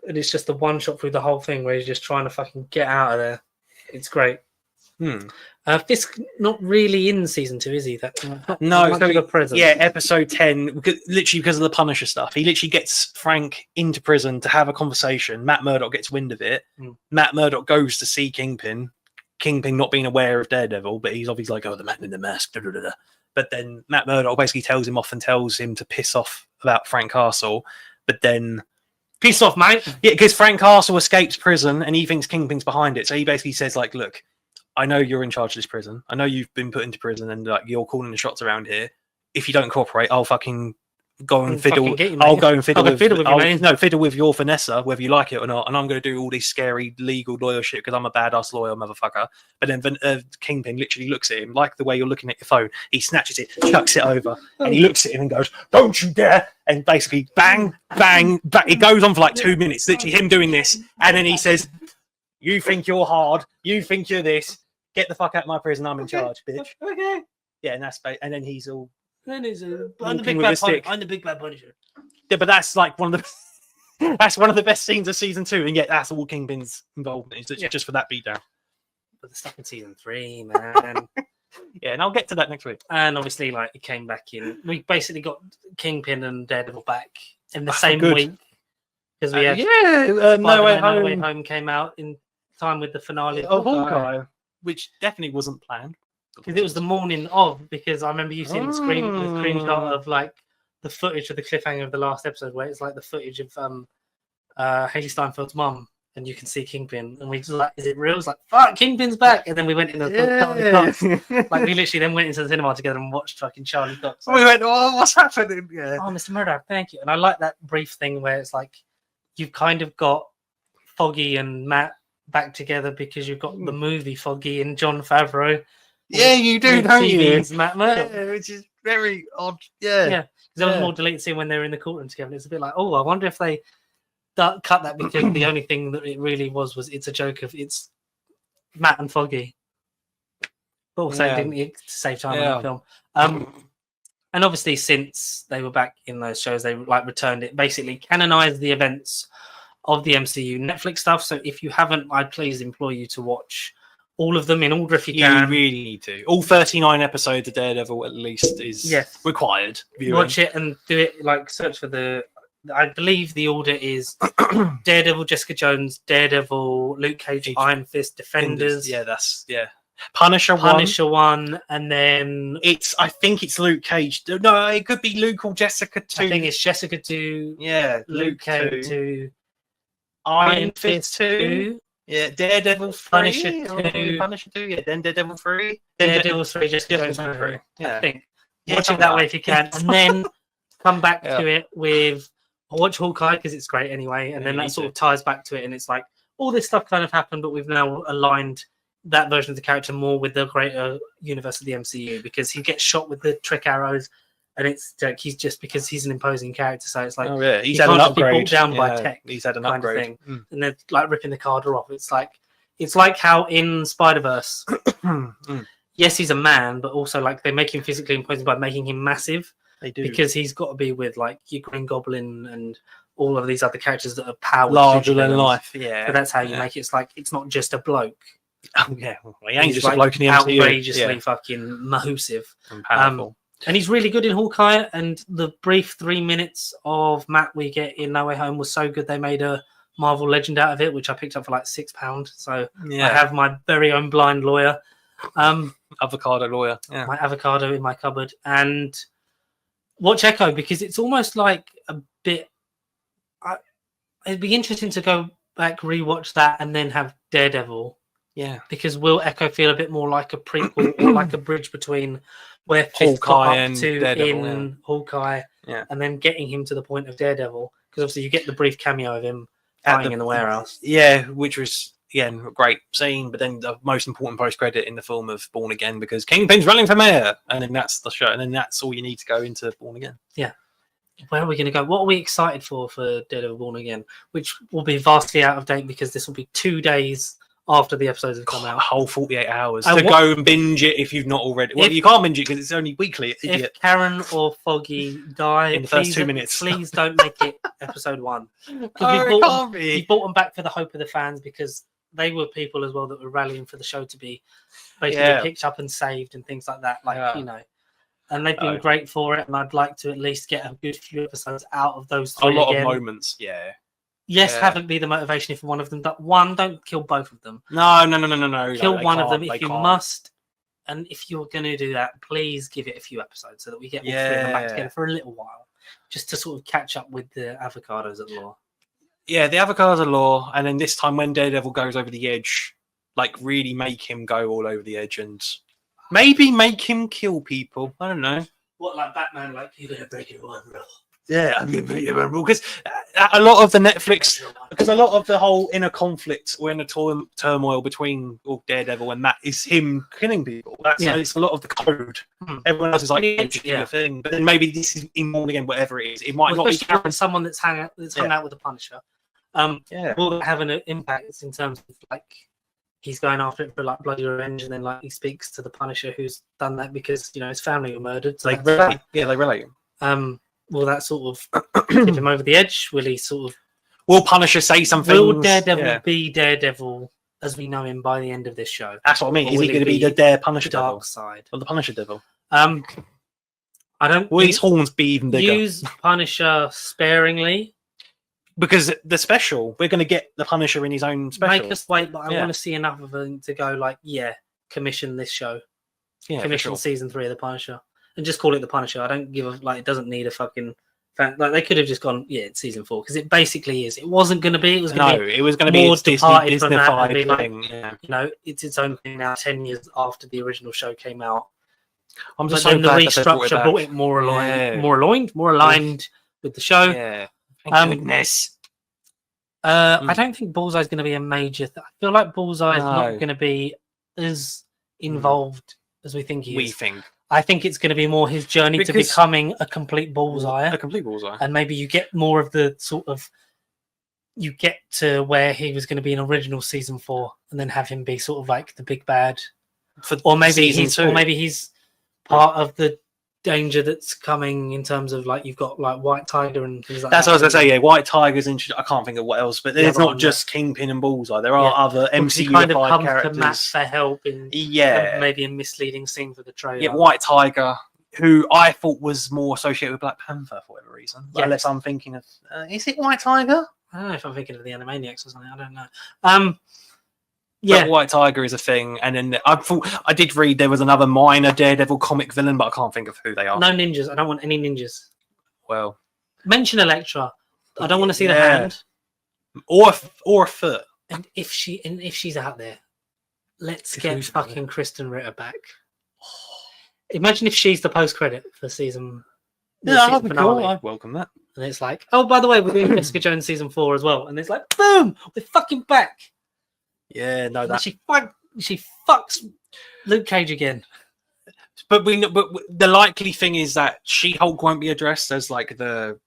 And it's just the one shot through the whole thing where he's just trying to fucking get out of there. It's great. Fisk not really in season 2, is he? No, yeah, episode 10, literally because of the Punisher stuff. He literally gets Frank into prison to have a conversation. Matt Murdock gets wind of it. Matt Murdock goes to see Kingpin. Kingpin not being aware of Daredevil, but he's obviously like, oh, the man in the mask. Da, da, da, da. But then Matt Murdock basically tells him off and tells him to piss off about Frank Castle. But then piss off, mate. Yeah, because Frank Castle escapes prison and he thinks Kingpin's behind it. So he basically says, like, look, I know you're in charge of this prison. I know you've been put into prison and like you're calling the shots around here. If you don't cooperate, I'll fucking go and fiddle. I'll go and fiddle with your Vanessa, whether you like it or not. And I'm going to do all this scary legal lawyer shit because I'm a badass lawyer motherfucker. But then Kingpin literally looks at him like the way you're looking at your phone. He snatches it, chucks it over, and he looks at him and goes, "Don't you dare!" And basically, bang, bang, bang. It goes on for like 2 minutes, literally him doing this, and then he says, "You think you're hard? You think you're this? Get the fuck out of my prison! I'm in charge, bitch." Okay. Yeah, and and then he's all. I'm the big bad Punisher. Yeah, but that's like one of the that's one of the best scenes of season 2, and yet that's all Kingpin's involvement is just for that beatdown. But the stuff in season 3, man. Yeah, and I'll get to that next week. And obviously, like it came back in. We basically got Kingpin and Daredevil back in the same week because we had No Way Home came out in time with the finale of Hawkeye, which definitely wasn't planned. Because it was the morning of, because I remember you seeing the screenshot of like the footage of the cliffhanger of the last episode where it's like the footage of Haley Steinfeld's mum and you can see Kingpin and we just like, is it real? It's like, fuck, Kingpin's back. And then we went in like we literally then went into the cinema together and watched fucking Charlie Cox. We went, oh, what's happening? Yeah. Oh, Mr. Murdoch, thank you. And I like that brief thing where it's like you've kind of got Foggy and Matt back together because you've got the movie Foggy and Jon Favreau. Yeah, you do, don't you? Matt Murdock. Yeah, which is very odd. Yeah. Yeah. There was more deleted scene when they were in the courtroom together. It's a bit like, oh, I wonder if they cut that because the only thing that it really was it's a joke of it's Matt and Foggy. But also didn't save time on the film. And obviously since they were back in those shows, they like returned it, basically canonized the events of the MCU Netflix stuff. So if you haven't, I'd please implore you to watch all of them in order if you You can. really need to. All 39 episodes of Daredevil at least is Yes. required. Viewing. Watch it and do it. Like search for the. I believe the order is Daredevil, Jessica Jones, Daredevil, Luke Cage, Iron Fist, Defenders. Yeah, Punisher, Punisher one, and then I think it's Luke Cage. No, it could be Luke or Jessica too. I think it's Jessica 2, yeah, Luke Cage 2, Iron Fist 2. Yeah, Daredevil 3. Punisher 2. Punisher 2. Yeah, then Daredevil 3. Daredevil 3, Jessica Jones 3. 3. Yeah. I think. Yeah, Watch it something that like way if you can, and then come back Yeah. to it with watch Hawkeye because it's great anyway, and then you that need sort to. of ties back to it, and it's like all this stuff kind of happened, but we've now aligned that version of the character more with the greater universe of the MCU because he gets shot with the trick arrows, and it's like he's just because he's an imposing character, so it's like Oh yeah, he's he had an can't just be brought upgrade. down by Yeah, tech He's had an kind of upgrade. thing. And they're like ripping the card off. It's like how in Spider-Verse, yes, he's a man, but also like they make him physically imposing by making him massive. They do Because he's got to be with like your Green Goblin and all of these other characters that are powered larger than supervillains. life. Yeah, So that's how you make it. It's like it's not just a bloke. Oh, yeah, well, he ain't He's just like a bloke in the MCU. outrageously Yeah, fucking mahoosive. and powerful. And he's really good in Hawkeye. And the brief 3 minutes of Matt we get in No Way Home was so good they made a Marvel Legend out of it, which I picked up for like £6. So Yeah, I have my very own blind lawyer. avocado lawyer. Yeah, My avocado in my cupboard, and watch Echo because it's almost like a bit. It'd be interesting to go back, rewatch that, and then have Daredevil yeah. because will Echo feel a bit more like a prequel or like a bridge between where Fifth got Hawkeye up and to Daredevil, in Hawkeye, Yeah. and then getting him to the point of Daredevil because obviously you get the brief cameo of him fighting in the warehouse. Yeah, which was again a great scene, but then the most important post credit in the film of Born Again because Kingpin's running for mayor, and then that's the show, and then that's all you need to go into Born Again. Where are we going to go? What are we excited for Daredevil Born Again? Which will be vastly out of date because this will be 2 days after the episodes have come A out. whole 48 hours And to what- go and binge it if you've not already. Well, If- you can't binge it because it's only weekly. If Idiot. Karen or Foggy die In the first please- 2 minutes. please don't make it episode 1. Oh, we it bought can't We be. brought them back for the hope of the fans because they were people as well that were rallying for the show to be basically Yeah. picked up and saved and things like that. Like Yeah. you know, and they've been No. great for it. And I'd like to at least get a good few episodes out of those A three lot again. of moments. Yeah. Yes, Yeah. have it be the motivation if one of them. One, don't kill both of them. No. Kill they one of them can't, they if you can't. must. And if you're going to do that, please give it a few episodes so that we get all three of them back Yeah. together for a little while, just to sort of catch up with the avocados at law. Yeah, the avocados are law, and then this time when Daredevil goes over the edge, like really make him go all over the edge and maybe make him kill people. I don't know. What, like Batman? Like you're going to break your one rule. Yeah, I mean, because a lot of the Netflix, because a lot of the whole inner conflict or inner turmoil between Daredevil and Matt is him killing people. That's it's a lot of the code. Everyone else is like, Yeah. do your thing, but then maybe this is in Born Again, whatever it is. It might not be. Especially with someone that's hung out with the Punisher. Yeah. Will that have an impact in terms of like he's going after it for like bloody revenge, and then like he speaks to the Punisher who's done that because his family were murdered. So They that's relate. fine. Yeah, they relate. Will that sort of tip him over the edge? Will he sort of? Will Punisher say something? Will Daredevil Yeah. be Daredevil as we know him by the end of this show? That's what I mean. Or Is he will going to it be the be Dare Punisher the dark Devil? side? Or the Punisher Devil? I don't Will his horns be even bigger? use Punisher sparingly. Because the special, we're going to get the Punisher in his own special. Make us wait, but I Yeah. want to see enough of him to go like, yeah, commission this show. Yeah, for Commission sure. season 3 of the Punisher, and just call it the Punisher. I don't give a like. It doesn't need a fucking. Like they could have just gone, yeah, it's season 4 because it basically is. It wasn't going to be. It was going to No, be. it was going to be more its Disney, departed from that and be Disney-fied like, thing. Yeah. It's its own thing now. 10 years after the original show came out, I'm but just so then the glad that they brought restructure it brought back. it more aligned, Yeah. more aligned with the show. Yeah. Thank goodness. I don't think Bullseye's going to be a major. I feel like Bullseye's not No. going to be as involved as we think he We is. think. I think it's going to be more his journey to Because- becoming a complete Bullseye, A complete bullseye. and maybe you get more of the sort of you get to where he was going to be in original season 4, and then have him be sort of like the big bad, For or maybe season he's 2. or maybe he's part of the danger that's coming in terms of like you've got like White Tiger and things like That's that. what I was gonna say. Yeah, White Tiger's I can't think of what else, but The it's other not one, just Kingpin and Bullseye. There are Yeah. other Because he MCU kind of fied comes to Matt characters. for help in Yeah, maybe a misleading scene for the trailer. yeah, White Tiger, who I thought was more associated with Black Panther for whatever reason. Yes. Unless I'm thinking of, is it White Tiger? I don't know if I'm thinking of the Animaniacs or something. I don't know. Yeah, But White Tiger is a thing, and then I did read there was another minor Daredevil comic villain, but I can't think of who they are. no ninjas. I don't want any ninjas. Well, Mention Elektra. I don't want to see the Yeah. hand. or a foot. And if she's out there, let's If get who's out fucking Kristen Ritter back. Imagine if she's the post credit for season. the Yeah, season that'd be finale. cool. I'd welcome that. And it's like, oh, by the way, we're doing Jessica Jones season 4 as well. And it's like, boom, we're fucking back. Yeah, no, And then that. she fucks Luke Cage again. But the likely thing is that She-Hulk won't be addressed as like the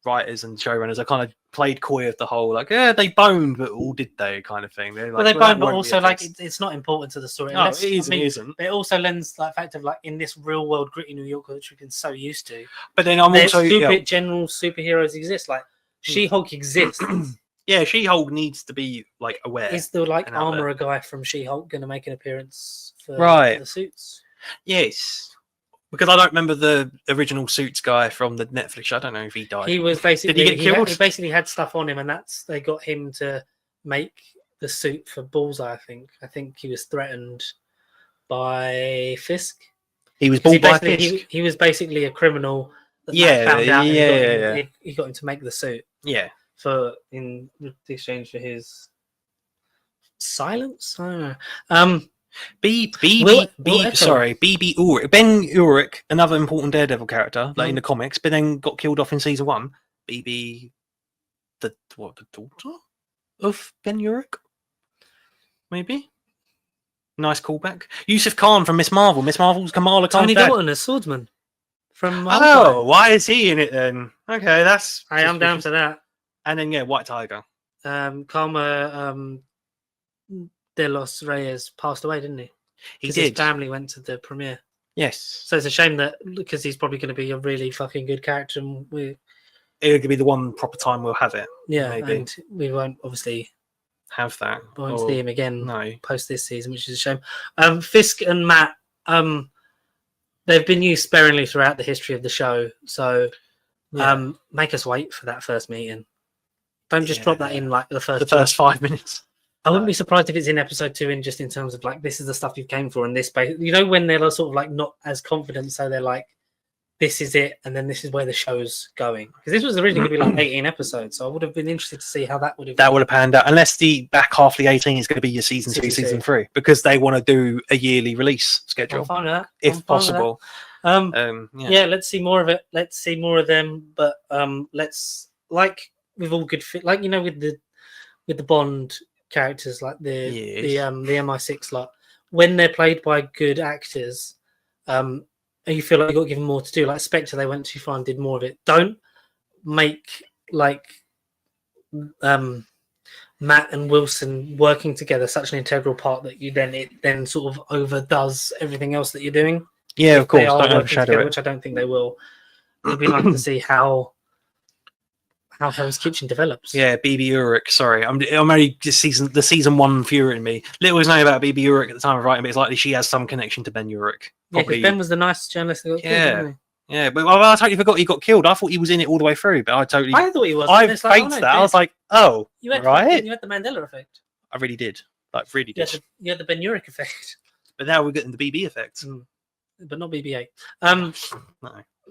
writers and showrunners are kind of played coy of the whole they boned, but all did they kind of thing. They're Well, like, they that boned, but won't be also like addressed. it's not important to the story. No, Unless- it is I mean, and isn't. It also lends like fact of like in this real world gritty New York which we've been so used to. But then I'm There's also general superheroes exist. Like She-Hulk exists. yeah, She-Hulk needs to be like aware. Is the like and out there. armorer guy from She-Hulk going to make an appearance for Right. the suits? Yes, because I don't remember the original Suits guy from the Netflix show. I don't know if he died. He was basically get killed? he basically had stuff on him, and they got him to make the suit for Bullseye. I think he was threatened by Fisk. He was 'Cause bought by Fisk. he was basically a criminal. That Yeah, Matt found out and yeah. he got him to make the suit Yeah, in exchange for his silence. I don't know. BB Urich, Ben Urich, another important Daredevil character, like in the comics, but then got killed off in season 1. BB, the daughter of Ben Urich, maybe. Nice callback. Yusuf Khan from Miss Marvel. Miss Marvel's Kamala Khan's Tony dad. Dalton, a swordsman from. Oh, why is he in it then? Okay, that's. I am down suspicious. to that. And then White Tiger. Karma De Los Reyes passed away, didn't he? He 'Cause did. His family went to the premiere. Yes. So it's a shame that because he's probably going to be a really fucking good character, and It could be the one proper time we'll have it. Maybe. and we won't obviously Have that. Or- see him again No. post this season, which is a shame. Fisk and Matt, they've been used sparingly throughout the history of the show, so make us wait for that first meeting. Don't just drop that in like the first 5 minutes. I wouldn't be surprised if it's in episode 2 in just in terms of like this is the stuff you came for and this base. You know when they're sort of like not as confident, so they're like, this is it, and then this is where the show's going. Because this was originally going to be like 18 episodes, so I would have been interested to see how that would have. That would have panned out, unless the back half of the 18 is going to be your season 2, Season season two. 3, because they want to do a yearly release I'm schedule, fine with that. if I'm fine with that. possible. Yeah, let's see more of it. Let's see more of them, but let's like with all good fit, like you know with the Bond characters, like the MI6 lot, when they're played by good actors, and you feel like you got to give them more to do. Like Spectre, they went too far and did more of it. Don't make like Matt and Wilson working together such an integral part that it then sort of overdoes everything else that you're doing. Yeah, of If they course. are Don't working overshadow together, it. which I don't think they will. It'd be nice to see how Hell's Kitchen develops. Yeah, BB Urich. Sorry, I'm only just the season 1 infuriating me. Little was known about BB Urich at the time of writing, but it's likely she has some connection to Ben Urich. Yeah, because Ben was the nice journalist that got killed, Yeah. wasn't Yeah, but I totally forgot he got killed. I thought he was in it all the way through, but I totally. he? I thought he was. I and it's like, faked oh, no, that. I was Ben, like, oh, you had right. You had the Mandela effect. I really did. Like, really You did. had the Ben Urich effect, But now we're getting the BB effect. but not BB-8. No.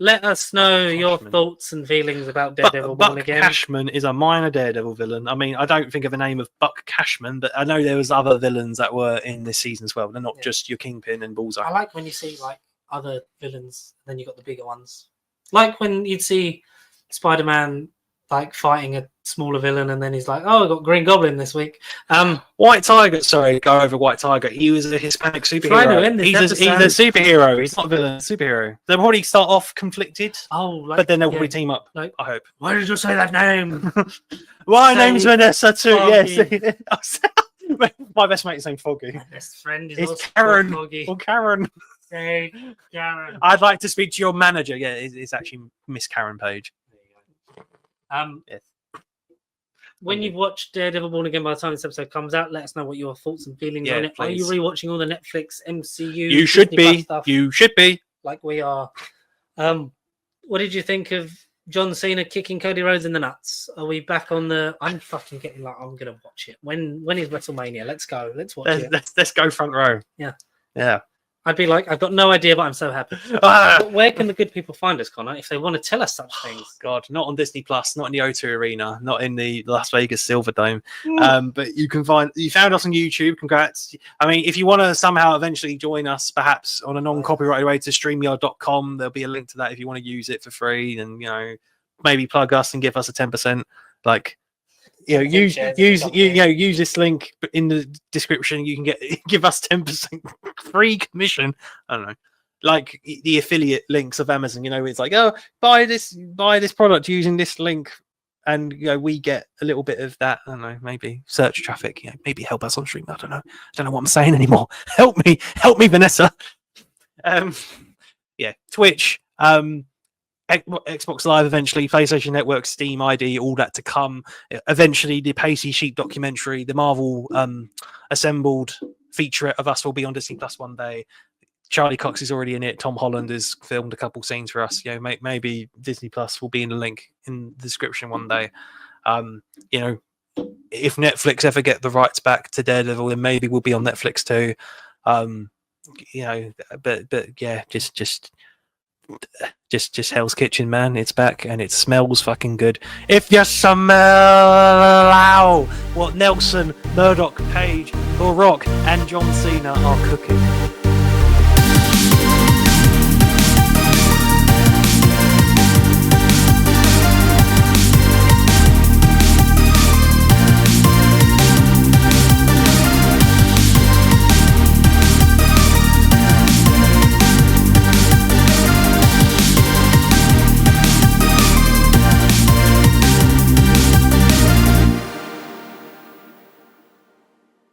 Let us know your Cashman. thoughts and feelings about Daredevil Buck Born Again. Cashman is a minor Daredevil villain. I mean, I don't think of the name of Buck Cashman, but I know there was other villains that were in this season as well. They're not just your Kingpin and Bullseye. I like when you see like other villains, and then you got the bigger ones. Like when you'd see Spider-Man like fighting a smaller villain, and then he's like, "Oh, I got Green Goblin this week." White Tiger, sorry, go over White Tiger. He was a Hispanic Trying to superhero. end this He's a episode. superhero. He's not a villain, superhero. They'll probably start off conflicted, Oh, like, but then they'll yeah. probably team up. Like- I hope. Why did you say that name? My Say name's Vanessa too. Foggy. Yes. My best mate's named Foggy. My best friend is It's also Karen. Foggy. Or Karen. Say, Karen. I'd like to speak to your manager. Yeah, it's actually Miss Karen Page. Yes. When you've watched Daredevil Born Again by the time this episode comes out, let us know what your thoughts and feelings Yeah, on it. Are you please. rewatching all the Netflix MCU? You should Disney Plus be. stuff You should be. like we are. What did you think of John Cena kicking Cody Rhodes in the nuts? Are we back on the? I'm fucking getting like I'm gonna watch it. When is WrestleMania? Let's go. Let's watch it. Let's go front row. Yeah. Yeah. I'd be like, I've got no idea, but I'm so happy. Ah! But where can the good people find us, Connor, if they want to tell us such things? God, not on Disney Plus, not in the O2 Arena, not in the Las Vegas Silver Dome. But you found us on YouTube. Congrats. I mean, if you want to somehow eventually join us, perhaps on a non-copyrighted way to StreamYard.com, there'll be a link to that if you want to use it for free. And maybe plug us and give us a 10%. Like, use this link in the description. You can give us 10% free commission. I don't know. Like the affiliate links of Amazon, it's like, oh, buy this product using this link, and we get a little bit of that. I don't know, maybe search traffic. Maybe help us on stream. I don't know what I'm saying anymore. Help me, Vanessa. Twitch, Xbox Live eventually, PlayStation Network, Steam ID, all that to come. Eventually, the Pacey Sheep documentary, the Marvel assembled featurette of us will be on Disney Plus one day. Charlie Cox is already in it. Tom Holland has filmed a couple scenes for us. Maybe Disney Plus will be in the link in the description one day. If Netflix ever get the rights back to Daredevil, then maybe we'll be on Netflix too. But yeah, just Hell's Kitchen, man. It's back and it smells fucking good. If you smell what Nelson, Murdoch, Page, or Rock and John Cena are cooking.